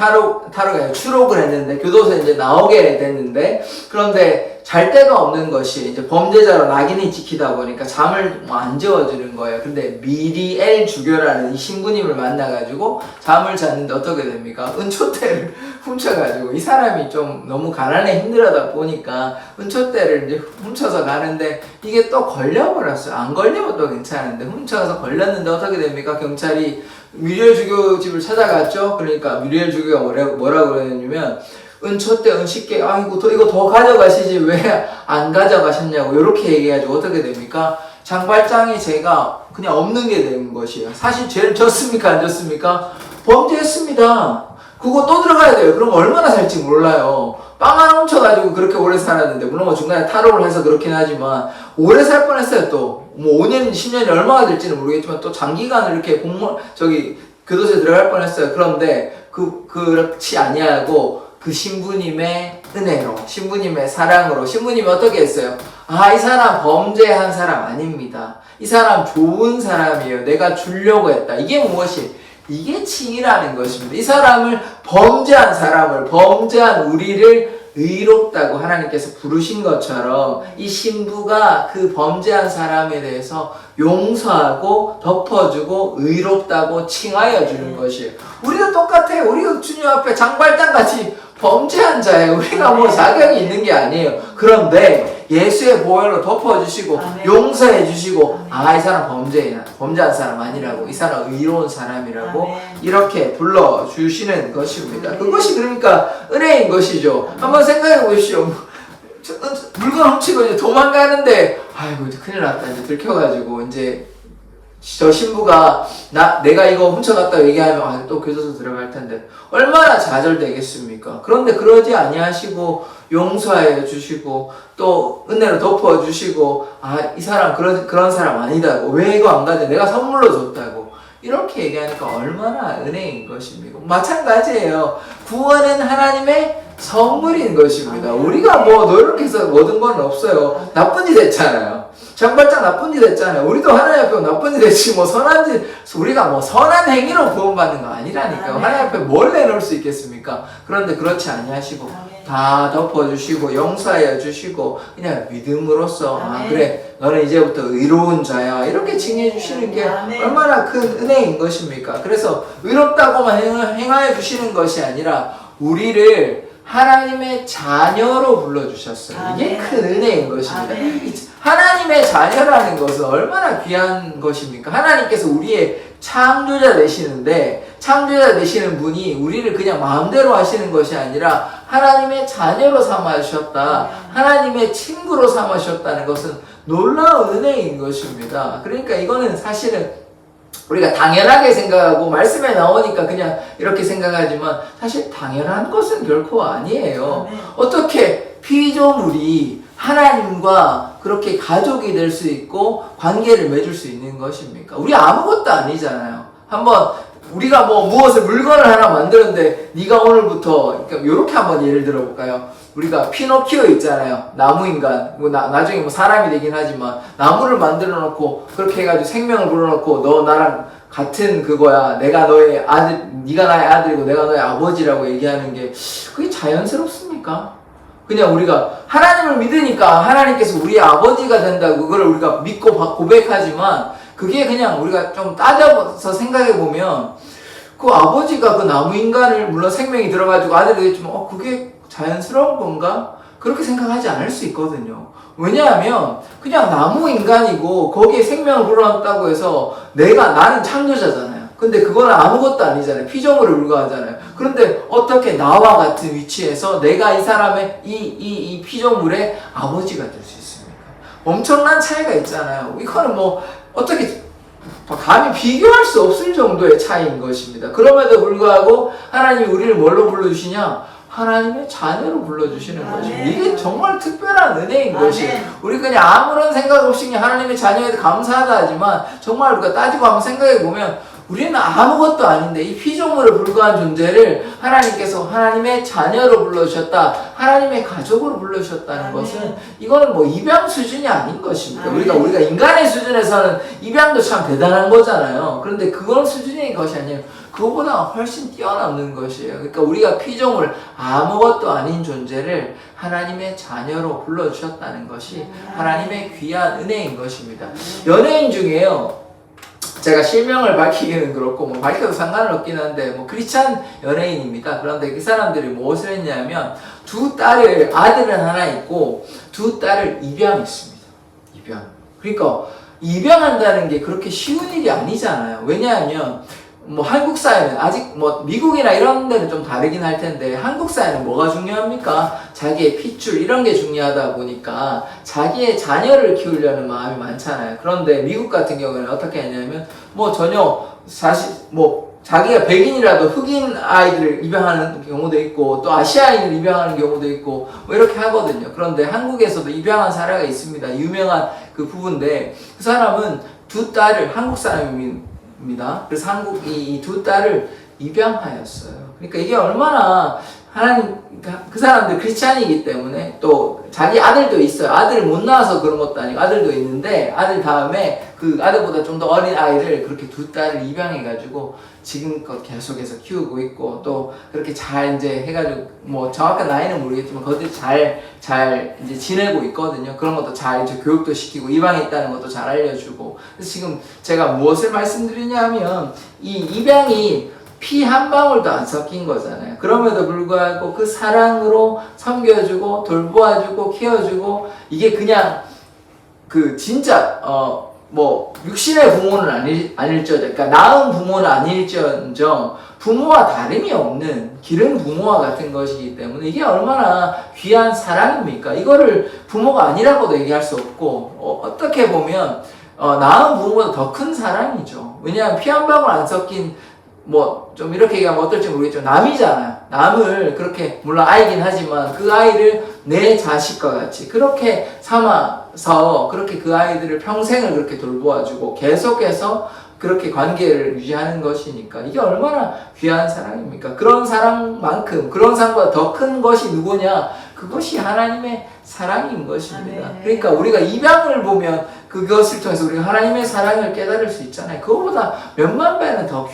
추록을 했는데 교도소에 이제 나오게 됐는데, 그런데 잘 데가 없는 것이 이제 범죄자로 낙인이 찍히다 보니까 잠을 안 재워주는 거예요. 근데 미리엘 주교라는 이 신부님을 만나가지고 잠을 잤는데 어떻게 됩니까? 은초대를 훔쳐가지고, 이 사람이 좀 너무 가난해 힘들어다 보니까 은초대를 이제 훔쳐서 가는데 이게 또 걸려버렸어요. 안 걸리면 또 괜찮은데 훔쳐서 걸렸는데 어떻게 됩니까? 경찰이 뮤리엘 주교 집을 찾아갔죠. 그러니까 뮤리엘 주교가 뭐라고 그러냐면 은초대 은식계 이거 더 가져가시지 왜 안 가져가셨냐고 이렇게 얘기해가지고 어떻게 됩니까? 장발장의 죄가 그냥 없는 게 되는 것이에요. 사실 죄를 졌습니까? 안 졌습니까? 범죄했습니다. 그거 또 들어가야 돼요. 그럼 얼마나 살지 몰라요. 빵 하나 훔쳐가지고 그렇게 오래 살았는데, 물론 뭐 중간에 탈옥을 해서 그렇긴 하지만, 오래 살 뻔했어요, 또. 뭐 5년, 10년이 얼마나 될지는 모르겠지만, 또 장기간을 이렇게 교도소에 들어갈 뻔했어요. 그런데, 그렇지 아니하고, 그 신부님의 은혜로, 신부님의 사랑으로, 신부님이 어떻게 했어요? 아, 이 사람 범죄한 사람 아닙니다. 이 사람 좋은 사람이에요. 내가 주려고 했다. 이게 무엇이? 이게 칭이라는 것입니다. 이 사람을 범죄한 사람을, 범죄한 우리를 의롭다고 하나님께서 부르신 것처럼 이 신부가 그 범죄한 사람에 대해서 용서하고 덮어주고 의롭다고 칭하여 주는 것이에요. 우리도 똑같아요. 우리가 주님 앞에 장발장같이 범죄한 자예요. 우리가 뭐 자격이 있는 게 아니에요. 그런데 예수의 보혈로 덮어주시고 용서해 주시고, 아, 이 사람 범죄한 사람 아니라고, 이 사람 의로운 사람이라고 이렇게 불러주시는 것입니다. 그것이 그러니까 은혜인 것이죠. 한번 생각해 보십시오. 물건 훔치고 이제 도망가는데, 아이고 이제 큰일 났다, 이제 들켜가지고 이제 저 신부가 내가 이거 훔쳐갔다고 얘기하면 또 교도소 들어갈 텐데 얼마나 좌절되겠습니까? 그런데 그러지 아니하시고 용서해 주시고 또 은혜로 덮어 주시고, 아, 이 사람 그런 사람 아니다고, 왜 이거 안 가져, 내가 선물로 줬다고 이렇게 얘기하니까 얼마나 은혜인 것입니까? 마찬가지예요. 구원은 하나님의 선물인 것입니다. 우리가 뭐 노력해서 얻은 건 없어요. 나쁜 짓 했잖아요. 장발장 나쁜 짓 했잖아요. 우리도 하나님 앞에 나쁜 짓 했지, 뭐 선한 짓, 우리가 뭐 선한 행위로 구원받는 거 아니라니까요. 하나님 앞에 뭘 내놓을 수 있겠습니까? 그런데 그렇지 아니하시고 다 덮어주시고 용서하여 주시고 그냥 믿음으로써, 아, 그래, 너는 이제부터 의로운 자야, 이렇게 칭해 주시는 게 얼마나 큰 은혜인 것입니까? 그래서 의롭다고만 행하여 주시는 것이 아니라 우리를 하나님의 자녀로 불러주셨어요. 이게 큰 은혜인 것입니다. 하나님의 자녀라는 것은 얼마나 귀한 것입니까? 하나님께서 우리의 창조자 되시는데, 창조자 되시는 분이 우리를 그냥 마음대로 하시는 것이 아니라 하나님의 자녀로 삼아주셨다, 하나님의 친구로 삼아주셨다는 것은 놀라운 은혜인 것입니다. 그러니까 이거는 사실은 우리가 당연하게 생각하고 말씀에 나오니까 그냥 이렇게 생각하지만 사실 당연한 것은 결코 아니에요. 어떻게 피조물이 하나님과 그렇게 가족이 될 수 있고 관계를 맺을 수 있는 것입니까? 우리 아무것도 아니잖아요. 한번 우리가 뭐 무엇을 물건을 하나 만드는데 네가 오늘부터, 그러니까 이렇게 한번 예를 들어볼까요? 우리가 피노키오 있잖아요. 나무인간. 뭐 나중에 뭐 사람이 되긴 하지만 나무를 만들어 놓고 그렇게 해가지고 생명을 불어넣고 너 나랑 같은 그거야. 내가 너의 아들, 네가 나의 아들이고 내가 너의 아버지라고 얘기하는 게 그게 자연스럽습니까? 그냥 우리가 하나님을 믿으니까 하나님께서 우리의 아버지가 된다고 그걸 우리가 믿고 고백하지만 그게 그냥 우리가 좀 따져서 생각해보면 그 아버지가 그 나무인간을, 물론 생명이 들어가지고 아들이 되겠지만 그게 자연스러운 건가? 그렇게 생각하지 않을 수 있거든요. 왜냐하면 그냥 나무인간이고 거기에 생명을 불어넣었다고 해서 나는 창조자잖아요. 근데 그거는 아무것도 아니잖아요. 피조물에 불과하잖아요. 그런데 어떻게 나와 같은 위치에서 내가 이 사람의 이 피조물의 아버지가 될 수 있습니까? 엄청난 차이가 있잖아요. 이거는 뭐 어떻게 감히 비교할 수 없을 정도의 차이인 것입니다. 그럼에도 불구하고 하나님이 우리를 뭘로 불러주시냐? 하나님의 자녀로 불러주시는 것입니다. 이게 정말 특별한 은혜인 것이에요. 우리 그냥 아무런 생각 없이 그냥 하나님의 자녀에 감사하다 하지만 정말 우리가 따지고 한번 생각해보면 우리는 아무것도 아닌데 이 피조물에 불과한 존재를 하나님께서 하나님의 자녀로 불러주셨다, 하나님의 가족으로 불러주셨다는 것은 이거는 뭐 입양 수준이 아닌 것입니다. 우리가 인간의 수준에서는 입양도 참 대단한 거잖아요. 그런데 그건 수준인 것이 아니에요. 그거보다 훨씬 뛰어넘는 것이에요. 그러니까 우리가 피조물, 아무것도 아닌 존재를 하나님의 자녀로 불러주셨다는 것이 하나님의 귀한 은혜인 것입니다. 연예인 중에요, 제가 실명을 밝히기는 그렇고 뭐 밝혀도 상관은 없긴 한데 뭐 크리스찬 연예인입니다. 그런데 그 사람들이 무엇을 했냐면 아들은 하나 있고 두 딸을 입양했습니다. 입양. 그러니까 입양한다는 게 그렇게 쉬운 일이 아니잖아요. 왜냐하면 뭐 한국 사회는 아직 뭐 미국이나 이런 데는 좀 다르긴 할 텐데 한국 사회는 뭐가 중요합니까? 자기의 핏줄 이런 게 중요하다 보니까 자기의 자녀를 키우려는 마음이 많잖아요. 그런데 미국 같은 경우는 어떻게 하냐면 뭐 전혀 사실 뭐 자기가 백인이라도 흑인 아이들을 입양하는 경우도 있고 또 아시아인을 입양하는 경우도 있고 뭐 이렇게 하거든요. 그런데 한국에서도 입양한 사례가 있습니다. 유명한 그 부부인데 그 사람은 두 딸을 한국 사람입니다. 그래서 한국 이 두 딸을 입양하였어요. 그러니까 이게 얼마나 하나님 그 사람들 크리스찬이기 때문에 또 자기 아들도 있어요. 아들을 못 낳아서 그런 것도 아니고 아들도 있는데 아들 다음에 그 아들보다 좀 더 어린 아이를 그렇게 두 딸을 입양해가지고 지금껏 계속해서 키우고 있고 또 그렇게 잘 이제 해가지고 뭐 정확한 나이는 모르겠지만 거기 잘 이제 지내고 있거든요. 그런 것도 잘 이제 교육도 시키고 입양했다는 것도 잘 알려주고. 그래서 지금 제가 무엇을 말씀드리냐면 이 입양이 피 한 방울도 안 섞인 거잖아요. 그럼에도 불구하고 그 사랑으로 섬겨주고 돌보아주고 키워주고 이게 그냥 그 진짜 뭐 육신의 부모는 아닐지어정 그러니까 낳은 부모는 아닐지언정 부모와 다름이 없는 기른 부모와 같은 것이기 때문에 이게 얼마나 귀한 사랑입니까? 이거를 부모가 아니라고도 얘기할 수 없고 어떻게 보면 낳은 부모보다 더 큰 사랑이죠. 왜냐하면 피 한 방울 안 섞인 뭐 좀 이렇게 얘기하면 어떨지 모르겠지만 남이잖아요. 남을 그렇게 물론 아이긴 하지만 그 아이를 내 자식과 같이 그렇게 삼아서 그렇게 그 아이들을 평생을 그렇게 돌보아주고 계속해서 그렇게 관계를 유지하는 것이니까 이게 얼마나 귀한 사랑입니까? 그런 사랑만큼 그런 사랑보다 더 큰 것이 누구냐? 그것이 하나님의 사랑인 것입니다. 그러니까 우리가 입양을 보면 그것을 통해서 우리가 하나님의 사랑을 깨달을 수 있잖아요. 그거보다 몇만 배는 더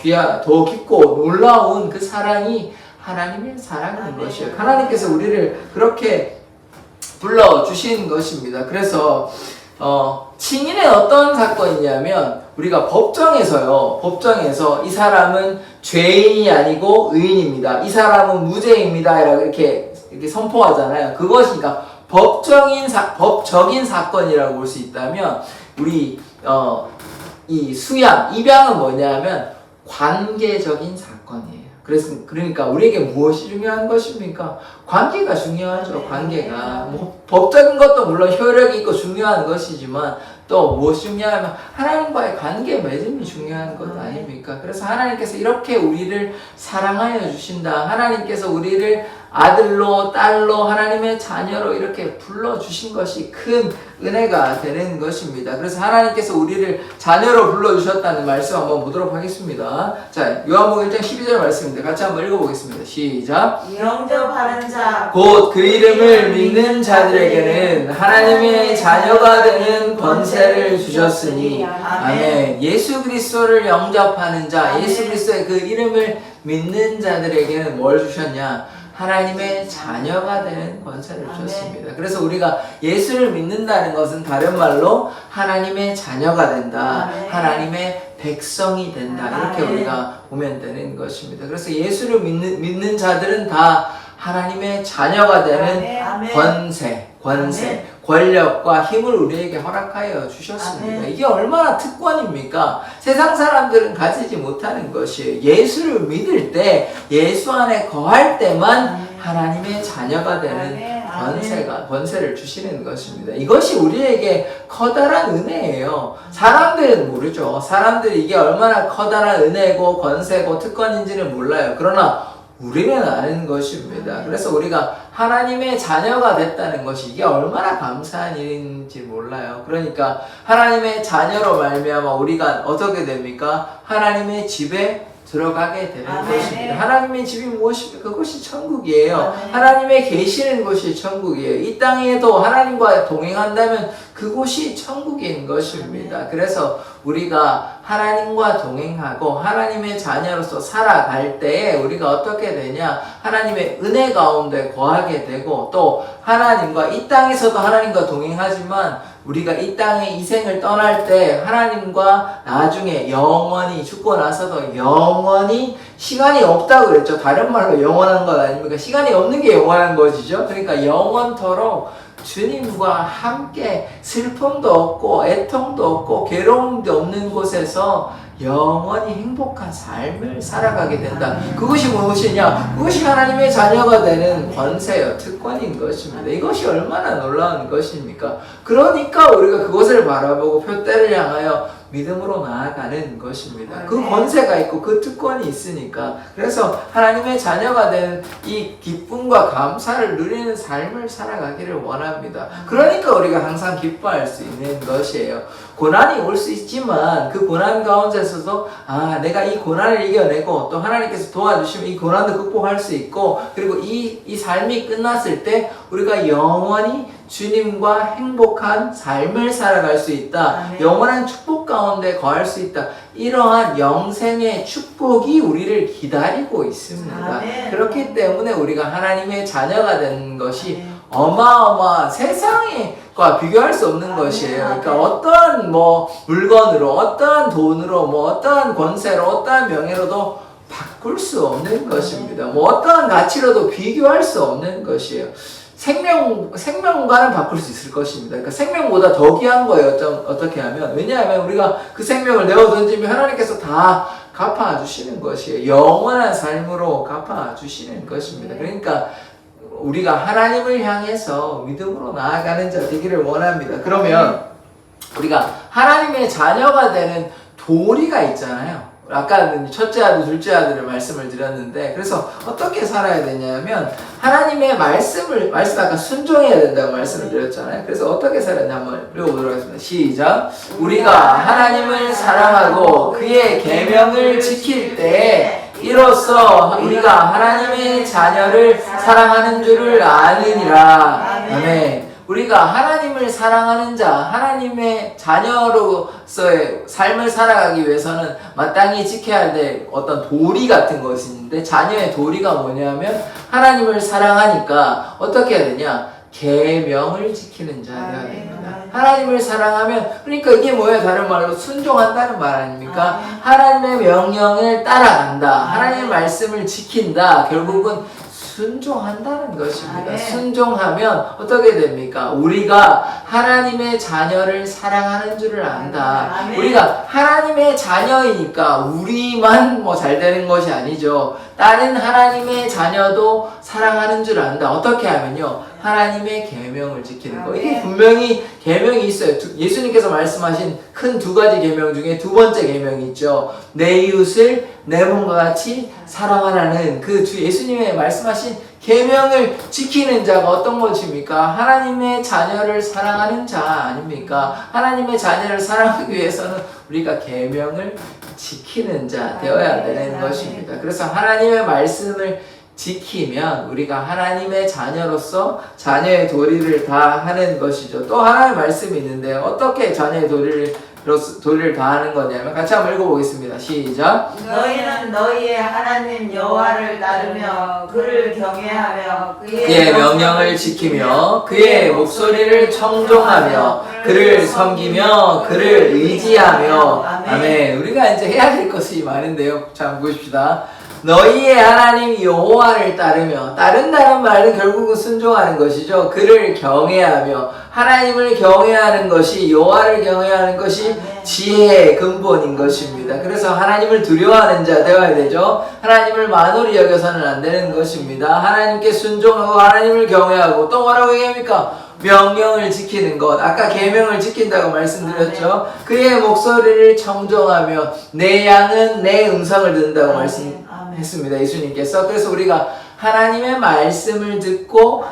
더 깊고 놀라운 그 사랑이 하나님의 사랑인 것이에요. 하나님께서 우리를 그렇게 불러주신 것입니다. 그래서 칭인의 어떤 사건이냐면 우리가 법정에서 이 사람은 죄인이 아니고 의인입니다. 이 사람은 무죄입니다. 이렇게 선포하잖아요. 그것이니까 법적인 사건이라고 볼 수 있다면 우리 이 수양, 입양은 뭐냐면 관계적인 사건이에요. 그러니까 우리에게 무엇이 중요한 것입니까? 관계가 중요하죠. 관계가 뭐 법적인 것도 물론 효력이 있고 중요한 것이지만 또 무엇이 중요하면 하나님과의 관계 맺음이 중요한 것 아닙니까? 그래서 하나님께서 이렇게 우리를 사랑하여 주신다. 하나님께서 우리를 아들로 딸로 하나님의 자녀로 이렇게 불러주신 것이 큰 은혜가 되는 것입니다. 그래서 하나님께서 우리를 자녀로 불러주셨다는 말씀 한번 보도록 하겠습니다. 자, 요한복음 1장 12절 말씀입니다. 같이 한번 읽어보겠습니다. 시작. 영접하는 자 곧 그 이름을 믿는 자들에게는 하나님의 자녀가 되는 권세를 주셨으니 아멘. 예수 그리스도를 영접하는 자, 예수 그리스도의 그 이름을 믿는 자들에게는 뭘 주셨냐? 하나님의 자녀가 되는 권세를 주셨습니다. 그래서 우리가 예수를 믿는다는 것은 다른 말로 하나님의 자녀가 된다. 하나님의 백성이 된다. 이렇게 우리가 보면 되는 것입니다. 그래서 예수를 믿는 자들은 다 하나님의 자녀가 되는 권세, 권력과 힘을 우리에게 허락하여 주셨습니다. 이게 얼마나 특권입니까? 세상 사람들은 가지지 못하는 것이에요. 예수를 믿을 때, 예수 안에 거할 때만 하나님의 자녀가 되는 권세를 주시는 것입니다. 이것이 우리에게 커다란 은혜예요. 사람들은 모르죠. 사람들이 이게 얼마나 커다란 은혜고 권세고 특권인지는 몰라요. 그러나 우리는 아는 것입니다. 그래서 우리가 하나님의 자녀가 됐다는 것이 이게 얼마나 감사한 일인지 몰라요. 그러니까 하나님의 자녀로 말미암아 우리가 어떻게 됩니까? 하나님의 집에 들어가게 되는 것입니다. 하나님의 집이 무엇입니까? 그것이 천국이에요. 하나님의 계시는 곳이 천국이에요. 이 땅에도 하나님과 동행한다면 그곳이 천국인 것입니다. 그래서 우리가 하나님과 동행하고 하나님의 자녀로서 살아갈 때에 우리가 어떻게 되냐? 하나님의 은혜 가운데 거하게 되고 또 하나님과 이 땅에서도 하나님과 동행하지만 우리가 이 땅의 이 생을 떠날 때 하나님과 나중에 영원히 죽고 나서도 영원히 시간이 없다고 그랬죠. 다른 말로 영원한 것 아닙니까? 시간이 없는 게 영원한 것이죠. 그러니까 영원토록 주님과 함께 슬픔도 없고 애통도 없고 괴로움도 없는 곳에서 영원히 행복한 삶을 살아가게 된다. 그것이 무엇이냐? 그것이 하나님의 자녀가 되는 권세요, 특권인 것입니다. 이것이 얼마나 놀라운 것입니까? 그러니까 우리가 그것을 바라보고 표대를 향하여 믿음으로 나아가는 것입니다. 그 권세가 있고 그 특권이 있으니까. 그래서 하나님의 자녀가 된 이 기쁨과 감사를 누리는 삶을 살아가기를 원합니다. 그러니까 우리가 항상 기뻐할 수 있는 것이에요. 고난이 올 수 있지만 그 고난 가운데서도 내가 이 고난을 이겨내고 또 하나님께서 도와주시면 이 고난도 극복할 수 있고, 그리고 이 삶이 끝났을 때 우리가 영원히 주님과 행복한 삶을 살아갈 수 있다. 아멘. 영원한 축복 가운데 거할 수 있다. 이러한 영생의 축복이 우리를 기다리고 있습니다. 아멘. 그렇기 때문에 우리가 하나님의 자녀가 되는 것이 아멘. 어마어마한 세상과 비교할 수 없는 아멘. 것이에요. 그러니까 아멘. 어떠한 물건으로, 어떠한 돈으로, 어떠한 권세로, 어떠한 명예로도 바꿀 수 없는 것입니다. 어떠한 가치로도 비교할 수 없는 것이에요. 생명과는 바꿀 수 있을 것입니다. 그러니까 생명보다 더 귀한 거예요. 어떻게 하면. 왜냐하면 우리가 그 생명을 내어 던지면 하나님께서 다 갚아주시는 것이에요. 영원한 삶으로 갚아주시는 것입니다. 그러니까 우리가 하나님을 향해서 믿음으로 나아가는 자 되기를 원합니다. 그러면 우리가 하나님의 자녀가 되는 도리가 있잖아요. 아까는 첫째 아들, 둘째 아들을 말씀을 드렸는데, 그래서 어떻게 살아야 되냐면 하나님의 말씀 아까 순종해야 된다고 말씀을 드렸잖아요. 그래서 어떻게 살아야 되냐 한번 읽어보도록 하겠습니다. 시작. 우리가 하나님을 사랑하고 그의 계명을 지킬 때 이로써 우리가 하나님의 자녀를 사랑하는 줄을 아느니라. 아멘. 우리가 하나님을 사랑하는 자, 하나님의 자녀로서의 삶을 살아가기 위해서는 마땅히 지켜야 될 어떤 도리 같은 것이 있는데, 자녀의 도리가 뭐냐면 하나님을 사랑하니까 어떻게 해야 되냐? 계명을 지키는 자가 됩니다. 하나님을 사랑하면, 그러니까 이게 뭐예요? 다른 말로 순종한다는 말 아닙니까? 하나님의 명령을 따라간다. 하나님의 말씀을 지킨다. 결국은 순종한다는 것입니다. 순종하면 어떻게 됩니까? 우리가 하나님의 자녀를 사랑하는 줄을 안다. 우리가 하나님의 자녀이니까 우리만 잘 되는 것이 아니죠. 다른 하나님의 자녀도 사랑하는 줄 안다. 어떻게 하면요? 하나님의 계명을 지키는 거. 이게 분명히 계명이 있어요. 예수님께서 말씀하신 큰 두 가지 계명 중에 두 번째 계명이 있죠. 내 이웃을 내 몸과 같이 사랑하라는 그 예수님의 말씀하신 계명을 지키는 자가 어떤 것입니까? 하나님의 자녀를 사랑하는 자 아닙니까? 하나님의 자녀를 사랑하기 위해서는 우리가 계명을 지키는 자 되어야 되는 것입니다. 그래서 하나님의 말씀을 지키면 우리가 하나님의 자녀로서 자녀의 도리를 다 하는 것이죠. 또 하나의 말씀이 있는데 어떻게 자녀의 도리를 다 하는 거냐면 같이 한번 읽어보겠습니다. 시작. 너희는 너희의 하나님 여호와를 따르며 그를 경외하며 그의 명령을 지키며 그의 목소리를 청종하며 그를 섬기며 그를 의지하며. 아멘. 우리가 이제 해야 될 것이 많은데요. 자, 보십시다. 너희의 하나님 여호와를 따른다는 말은 결국은 순종하는 것이죠. 그를 경외하며, 하나님을 경외하는 것이, 여호와를 경외하는 것이 지혜의 근본인 것입니다. 그래서 하나님을 두려워하는 자 되어야 되죠. 하나님을 만홀히 여겨서는 안 되는 것입니다. 하나님께 순종하고 하나님을 경외하고, 또 뭐라고 얘기합니까? 명령을 지키는 것. 아까 계명을 지킨다고 말씀드렸죠. 그의 목소리를 청종하며 내 양은 내 음성을 듣는다고 말씀했습니다. 예수님께서. 그래서 우리가 하나님의 말씀을 듣고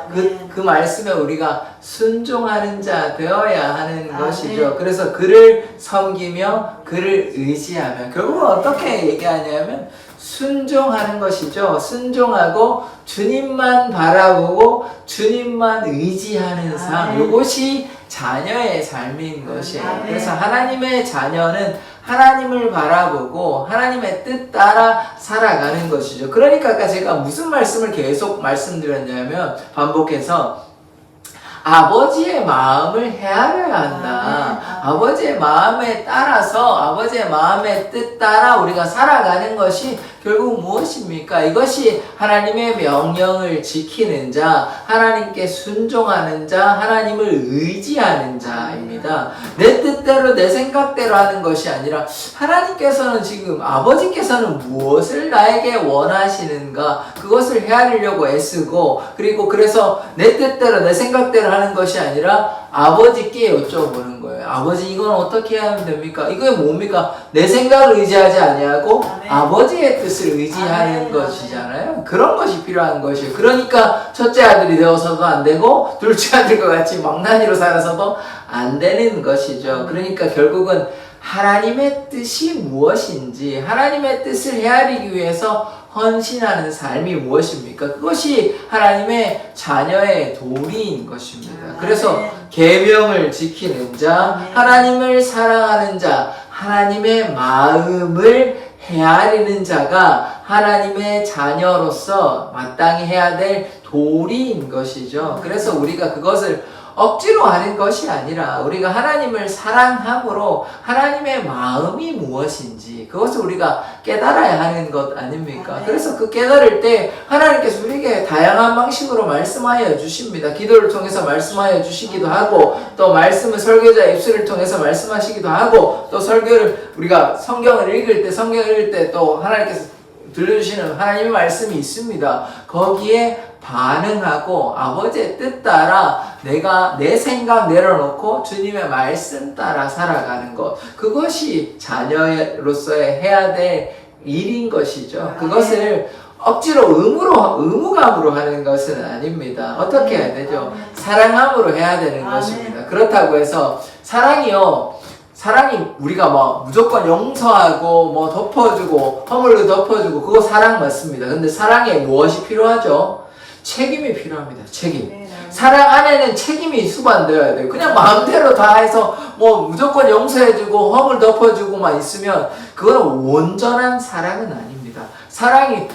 그 말씀에 우리가 순종하는 자 되어야 하는 것이죠. 그래서 그를 섬기며 그를 의지하며, 결국은 어떻게 얘기하냐면 순종하는 것이죠. 순종하고 주님만 바라보고 주님만 의지하는 삶, 이것이 자녀의 삶인 것이에요. 그래서 하나님의 자녀는 하나님을 바라보고 하나님의 뜻 따라 살아가는 것이죠. 그러니까 아까 제가 무슨 말씀을 계속 말씀드렸냐면, 반복해서 아버지의 마음을 헤아려야 한다. 아버지의 마음에 따라서 아버지의 마음의 뜻 따라 우리가 살아가는 것이 결국 무엇입니까? 이것이 하나님의 명령을 지키는 자, 하나님께 순종하는 자, 하나님을 의지하는 자입니다. 내 뜻대로 내 생각대로 하는 것이 아니라 하나님께서는 지금 아버지께서는 무엇을 나에게 원하시는가 그것을 헤아리려고 애쓰고 그리고 그래서 내 뜻대로 내 생각대로 하는 것이 아니라 아버지께 여쭤보는 거예요. 아버지 이건 어떻게 하면 됩니까? 이게 뭡니까? 내 생각을 의지하지 아니하고 아버지의 뜻을 의지하는 것이잖아요. 그런 것이 필요한 것이에요. 그러니까 첫째 아들이 되어서도 안 되고 둘째 아들과 같이 망나니로 살아서도 안 되는 것이죠. 그러니까 결국은 하나님의 뜻이 무엇인지 하나님의 뜻을 헤아리기 위해서 헌신하는 삶이 무엇입니까? 그것이 하나님의 자녀의 도리인 것입니다. 그래서 계명을 지키는 자, 하나님을 사랑하는 자, 하나님의 마음을 헤아리는 자가 하나님의 자녀로서 마땅히 해야 될 도리인 것이죠. 그래서 우리가 그것을 억지로 하는 것이 아니라 우리가 하나님을 사랑함으로 하나님의 마음이 무엇인지 그것을 우리가 깨달아야 하는 것 아닙니까? 그래서 그 깨달을 때 하나님께서 우리에게 다양한 방식으로 말씀하여 주십니다. 기도를 통해서 말씀하여 주시기도 하고 또 말씀을 설교자 입술을 통해서 말씀하시기도 하고 또 설교를 우리가 성경을 읽을 때 또 하나님께서 들려주시는 하나님의 말씀이 있습니다. 거기에 반응하고 아버지의 뜻 따라 내가 내 생각 내려놓고 주님의 말씀 따라 살아가는 것 그것이 자녀로서의 해야 될 일인 것이죠. 그것을 억지로 의무감으로 하는 것은 아닙니다. 어떻게 해야 되죠? 사랑함으로 해야 되는 것입니다. 그렇다고 해서 사랑이 우리가 뭐 무조건 용서하고 뭐 덮어주고 허물로 덮어주고 그거 사랑 맞습니다. 근데 사랑에 무엇이 필요하죠? 책임이 필요합니다. 책임. 사랑 안에는 책임이 수반되어야 돼요. 그냥 마음대로 다 해서 뭐 무조건 용서해주고 허물 덮어주고만 있으면 그건 온전한 사랑은 아닙니다. 사랑이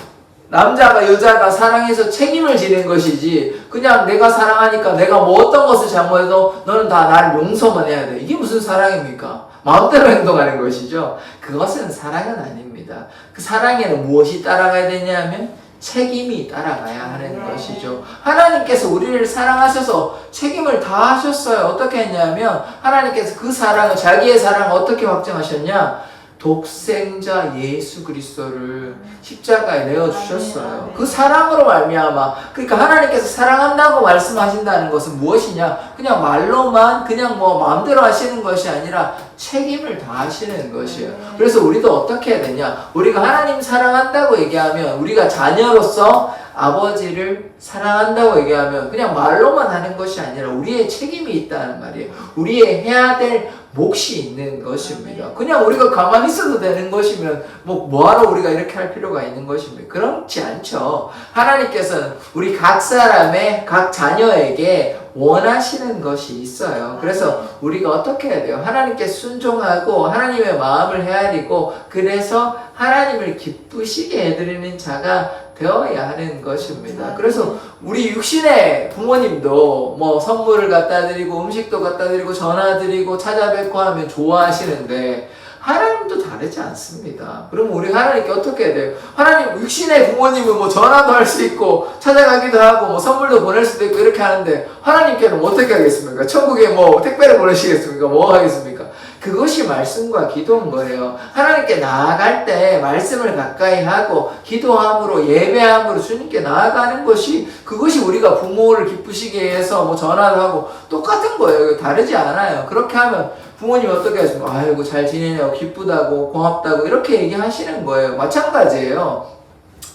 남자가 여자가 사랑해서 책임을 지는 것이지 그냥 내가 사랑하니까 내가 뭐 어떤 것을 잘못해도 너는 다 나를 용서만 해야 돼. 이게 무슨 사랑입니까? 마음대로 행동하는 것이죠. 그것은 사랑은 아닙니다. 그 사랑에는 무엇이 따라가야 되냐면 책임이 따라가야 하는 것이죠. 하나님께서 우리를 사랑하셔서 책임을 다 하셨어요. 어떻게 했냐면 하나님께서 그 사랑을 자기의 사랑을 어떻게 확정하셨냐? 독생자 예수 그리스도를 십자가에 내어주셨어요. 그 사랑으로 말미암아 그러니까 하나님께서 사랑한다고 말씀하신다는 것은 무엇이냐? 그냥 말로만 그냥 뭐 마음대로 하시는 것이 아니라 책임을 다하시는 것이에요. 그래서 우리도 어떻게 해야 되냐? 우리가 하나님 사랑한다고 얘기하면 우리가 자녀로서 아버지를 사랑한다고 얘기하면 그냥 말로만 하는 것이 아니라 우리의 책임이 있다는 말이에요. 우리의 해야 될 몫이 있는 것입니다. 그냥 우리가 가만히 있어도 되는 것이면 뭐하러 우리가 이렇게 할 필요가 있는 것입니까? 그렇지 않죠. 하나님께서는 우리 각 사람의 각 자녀에게 원하시는 것이 있어요. 그래서 우리가 어떻게 해야 돼요? 하나님께 순종하고 하나님의 마음을 헤아리고 그래서 하나님을 기쁘시게 해드리는 자가 되어야 하는 것입니다. 그래서 우리 육신의 부모님도 뭐 선물을 갖다 드리고 음식도 갖다 드리고 전화 드리고 찾아뵙고 하면 좋아하시는데 하나님도 다르지 않습니다. 그럼 우리 하나님께 어떻게 해야 돼요? 하나님 육신의 부모님은 뭐 전화도 할 수 있고 찾아가기도 하고 뭐 선물도 보낼 수도 있고 이렇게 하는데 하나님께는 뭐 어떻게 하겠습니까? 천국에 뭐 택배를 보내시겠습니까? 뭐 하겠습니까? 그것이 말씀과 기도인 거예요. 하나님께 나아갈 때 말씀을 가까이 하고 기도함으로 예배함으로 주님께 나아가는 것이 그것이 우리가 부모를 기쁘시게 해서 뭐 전화를 하고 똑같은 거예요. 다르지 않아요. 그렇게 하면 부모님 어떻게 하십니까? 아이고 잘 지내냐고 기쁘다고 고맙다고 이렇게 얘기하시는 거예요. 마찬가지예요.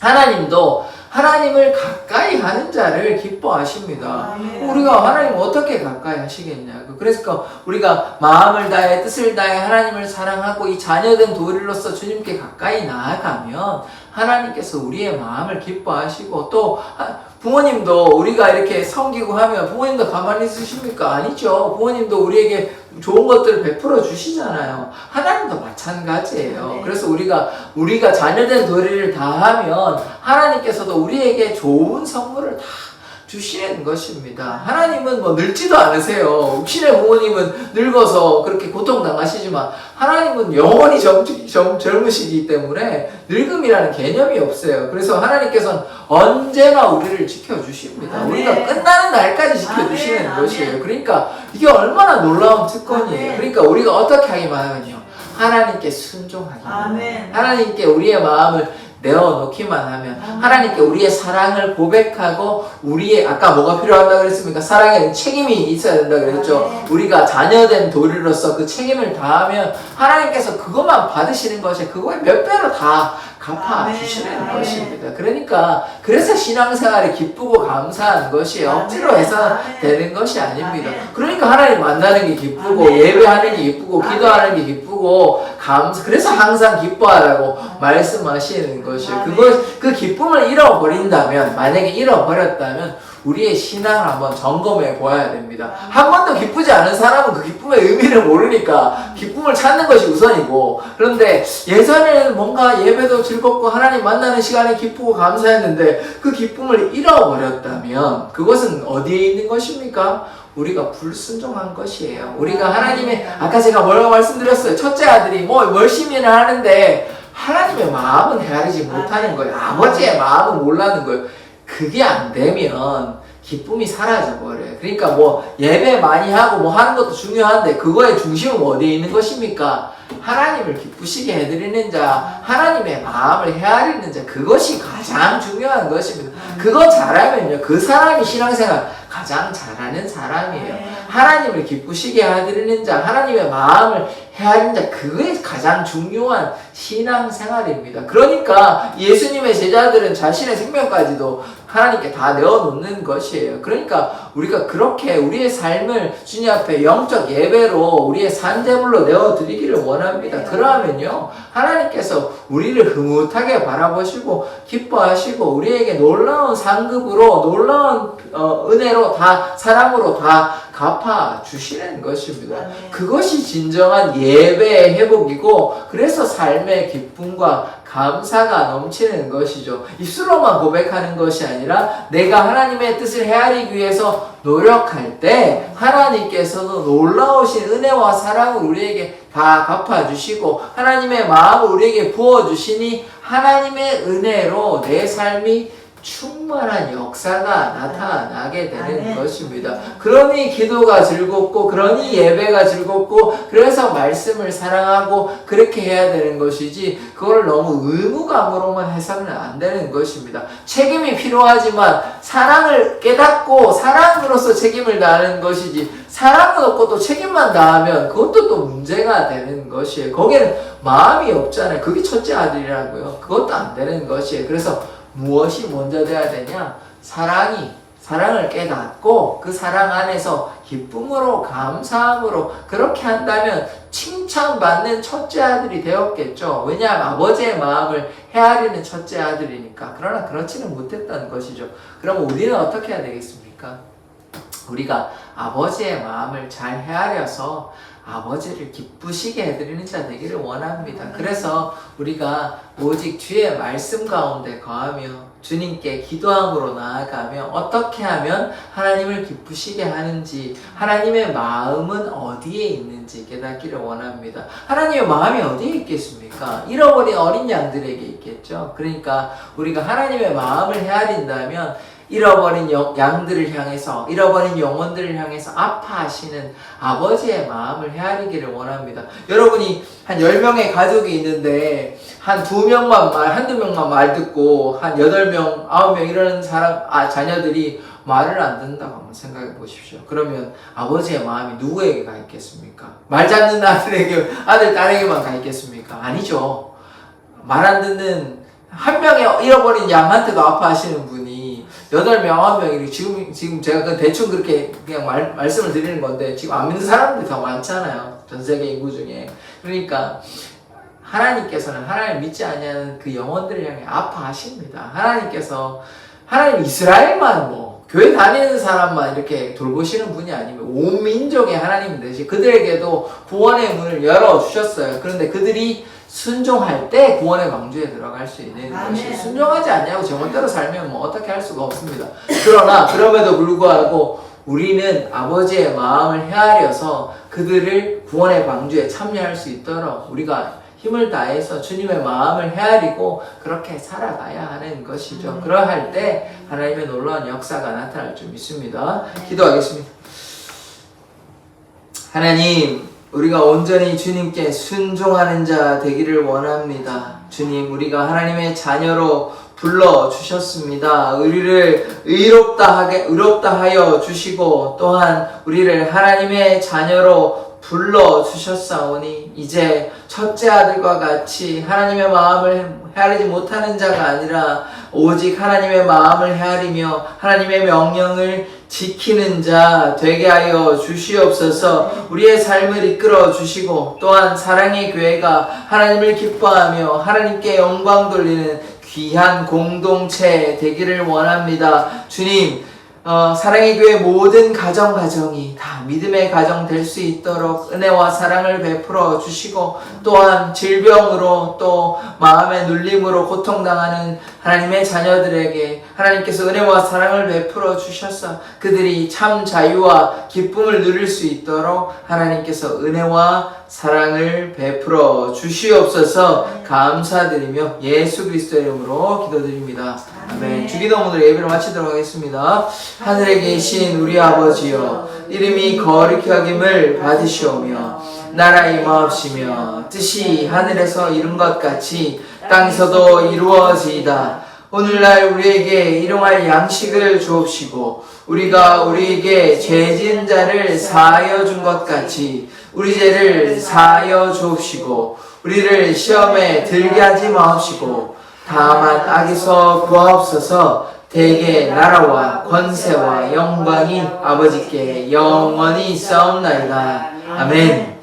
하나님도 하나님을 가까이 하는 자를 기뻐하십니다. 우리가 하나님을 어떻게 가까이 하시겠냐고. 그래서 우리가 마음을 다해 뜻을 다해 하나님을 사랑하고 이 자녀된 도리로서 주님께 가까이 나아가면 하나님께서 우리의 마음을 기뻐하시고 또 부모님도 우리가 이렇게 섬기고 하면 부모님도 가만히 있으십니까? 아니죠. 부모님도 우리에게 좋은 것들을 베풀어 주시잖아요. 하나님도 마찬가지예요. 그래서 우리가 자녀된 도리를 다하면 하나님께서도 우리에게 좋은 선물을 다 주시는 것입니다. 하나님은 뭐 늙지도 않으세요. 신의 부모님은 늙어서 그렇게 고통당하시지만 하나님은 영원히 젊으시기 때문에 늙음이라는 개념이 없어요. 그래서 하나님께서는 언제나 우리를 지켜주십니다. 아멘. 우리가 끝나는 날까지 지켜주시는 아멘. 것이에요. 그러니까 이게 얼마나 놀라운 특권이에요. 아멘. 그러니까 우리가 어떻게 하기만 하면요, 하나님께 순종하기만 하면, 아멘. 하나님께 우리의 마음을 내어놓기만 하면, 하나님께 우리의 사랑을 고백하고, 우리의 아까 뭐가 필요하다고 그랬습니까? 사랑에는 책임이 있어야 된다고 그랬죠. 우리가 자녀된 도리로서 그 책임을 다하면 하나님께서 그것만 받으시는 것이 그거에 몇 배로 다 갚아주시는 것입니다. 그러니까 그래서 신앙생활이 기쁘고 감사한 것이 억지로 해서 되는 것이 아닙니다. 그러니까 하나님 만나는 게 기쁘고, 예배하는 게 기쁘고, 기도하는 게 기쁘고, 그래서 항상 기뻐하라고 말씀하시는 것이에요. 그 기쁨을 잃어버린다면, 만약에 잃어버렸다면 우리의 신앙을 한번 점검해 보아야 됩니다. 한 번도 기쁘지 않은 사람은 그 기쁨의 의미를 모르니까 기쁨을 찾는 것이 우선이고, 그런데 예전에는 뭔가 예배도 즐겁고 하나님 만나는 시간이 기쁘고 감사했는데 그 기쁨을 잃어버렸다면 그것은 어디에 있는 것입니까? 우리가 불순종한 것이에요. 우리가 하나님의, 아까 제가 뭐라고 말씀드렸어요. 첫째 아들이 뭐 열심히는 하는데 하나님의 마음은 헤아리지 못하는 거예요. 아버지의 마음은 몰라는 거예요. 그게 안 되면 기쁨이 사라져 버려요. 그러니까 뭐 예배 많이 하고 뭐 하는 것도 중요한데 그거의 중심은 어디에 있는 것입니까? 하나님을 기쁘시게 해드리는 자, 하나님의 마음을 헤아리는 자, 그것이 가장 중요한 것입니다. 그거 잘하면요, 그 사람이 신앙생활 가장 잘하는 사람이에요. 하나님을 기쁘시게 해드리는 자, 하나님의 마음을 헤아리는 자, 그게 가장 중요한 신앙생활입니다. 그러니까 예수님의 제자들은 자신의 생명까지도 하나님께 다 내어놓는 것이에요. 그러니까 우리가 그렇게 우리의 삶을 주님 앞에 영적 예배로 우리의 산제물로 내어드리기를 원합니다. 그러면요, 하나님께서 우리를 흐뭇하게 바라보시고 기뻐하시고 우리에게 놀라운 상급으로, 놀라운 은혜로 다, 사랑으로 다 갚아주시는 것입니다. 그것이 진정한 예배의 회복이고, 그래서 삶의 기쁨과 감사가 넘치는 것이죠. 입술로만 고백하는 것이 아니라 내가 하나님의 뜻을 헤아리기 위해서 노력할 때 하나님께서는 놀라우신 은혜와 사랑을 우리에게 다 갚아주시고 하나님의 마음을 우리에게 부어주시니 하나님의 은혜로 내 삶이 충만한 역사가 나타나게 되는 것입니다. 그러니 기도가 즐겁고, 그러니 예배가 즐겁고, 그래서 말씀을 사랑하고 그렇게 해야 되는 것이지, 그걸 너무 의무감으로만 해서는 안 되는 것입니다. 책임이 필요하지만 사랑을 깨닫고 사랑으로서 책임을 다하는 것이지, 사랑은 없고 또 책임만 다하면 그것도 또 문제가 되는 것이에요. 거기에는 마음이 없잖아요. 그게 첫째 아들이라고요. 그것도 안 되는 것이에요. 그래서 무엇이 먼저 돼야 되냐? 사랑을 깨닫고 그 사랑 안에서 기쁨으로, 감사함으로 그렇게 한다면 칭찬받는 첫째 아들이 되었겠죠. 왜냐하면 아버지의 마음을 헤아리는 첫째 아들이니까. 그러나 그렇지는 못했다는 것이죠. 그럼 우리는 어떻게 해야 되겠습니까? 우리가 아버지의 마음을 잘 헤아려서 아버지를 기쁘시게 해드리는 자 되기를 원합니다. 그래서 우리가 오직 주의 말씀 가운데 거하며 주님께 기도함으로 나아가며 어떻게 하면 하나님을 기쁘시게 하는지, 하나님의 마음은 어디에 있는지 깨닫기를 원합니다. 하나님의 마음이 어디에 있겠습니까? 잃어버린 어린 양들에게 있겠죠. 그러니까 우리가 하나님의 마음을 헤아린다면 잃어버린 양들을 향해서, 잃어버린 영혼들을 향해서 아파하시는 아버지의 마음을 헤아리기를 원합니다. 여러분이 한 10명의 가족이 있는데 한 2명만 한두 명만 말 듣고 한 8명, 9명 이런 자녀들이 말을 안 듣는다고 한번 생각해 보십시오. 그러면 아버지의 마음이 누구에게 가 있겠습니까? 말 잡는 아들, 딸에게만 가 있겠습니까? 아니죠. 말 안 듣는 한 명의 잃어버린 양한테도 아파하시는 분이 8명, 9명이 지금 제가 대충 그렇게 그냥 말씀을 드리는 건데, 지금 안 믿는 사람들이 더 많잖아요. 전 세계 인구 중에. 그러니까 하나님께서는 하나님 믿지 않는 그 영혼들을 향해 아파하십니다. 하나님 이스라엘만 교회 다니는 사람만 이렇게 돌보시는 분이 아니면 온 민족의 하나님 되시, 그들에게도 구원의 문을 열어주셨어요. 그런데 그들이 순종할 때 구원의 방주에 들어갈 수 있는 아멘. 것이 순종하지 않냐고 제멋대로 살면 뭐 어떻게 할 수가 없습니다. 그러나 그럼에도 불구하고 우리는 아버지의 마음을 헤아려서 그들을 구원의 방주에 참여할 수 있도록 우리가 힘을 다해서 주님의 마음을 헤아리고 그렇게 살아가야 하는 것이죠. 그러할 때 하나님의 놀라운 역사가 나타날 줄 믿습니다. 기도하겠습니다. 하나님, 우리가 온전히 주님께 순종하는 자 되기를 원합니다. 주님, 우리가 하나님의 자녀로 불러주셨습니다. 우리를 의롭다 하여 주시고 또한 우리를 하나님의 자녀로 불러주셨사오니 이제 첫째 아들과 같이 하나님의 마음을 헤아리지 못하는 자가 아니라 오직 하나님의 마음을 헤아리며 하나님의 명령을 지키는 자 되게 하여 주시옵소서. 우리의 삶을 이끌어 주시고 또한 사랑의 교회가 하나님을 기뻐하며 하나님께 영광 돌리는 귀한 공동체 되기를 원합니다. 주님, 사랑의 교회 모든 가정이 다 믿음의 가정 될 수 있도록 은혜와 사랑을 베풀어 주시고 또한 질병으로 또 마음의 눌림으로 고통당하는 하나님의 자녀들에게 하나님께서 은혜와 사랑을 베풀어 주셔서 그들이 참 자유와 기쁨을 누릴 수 있도록 하나님께서 은혜와 사랑을 베풀어 주시옵소서. 감사드리며 예수 그리스도의 이름으로 기도드립니다. 아멘. 주기도 오늘 예배를 마치도록 하겠습니다. 하늘에 계신 우리 아버지여, 이름이 거룩히 여김을 받으시오며 나라 임하옵시며 뜻이 하늘에서 이룬 것 같이 땅에서도 이루어지이다. 오늘날 우리에게 일용할 양식을 주옵시고 우리가 우리에게 죄 지은 자를 사하여 준 것 같이 우리 죄를 사하여 주옵시고 우리를 시험에 들게 하지 마옵시고 다만 악에서 구하옵소서. 대개 나라와 권세와 영광이 아버지께 영원히 있사옵나이다. 아멘.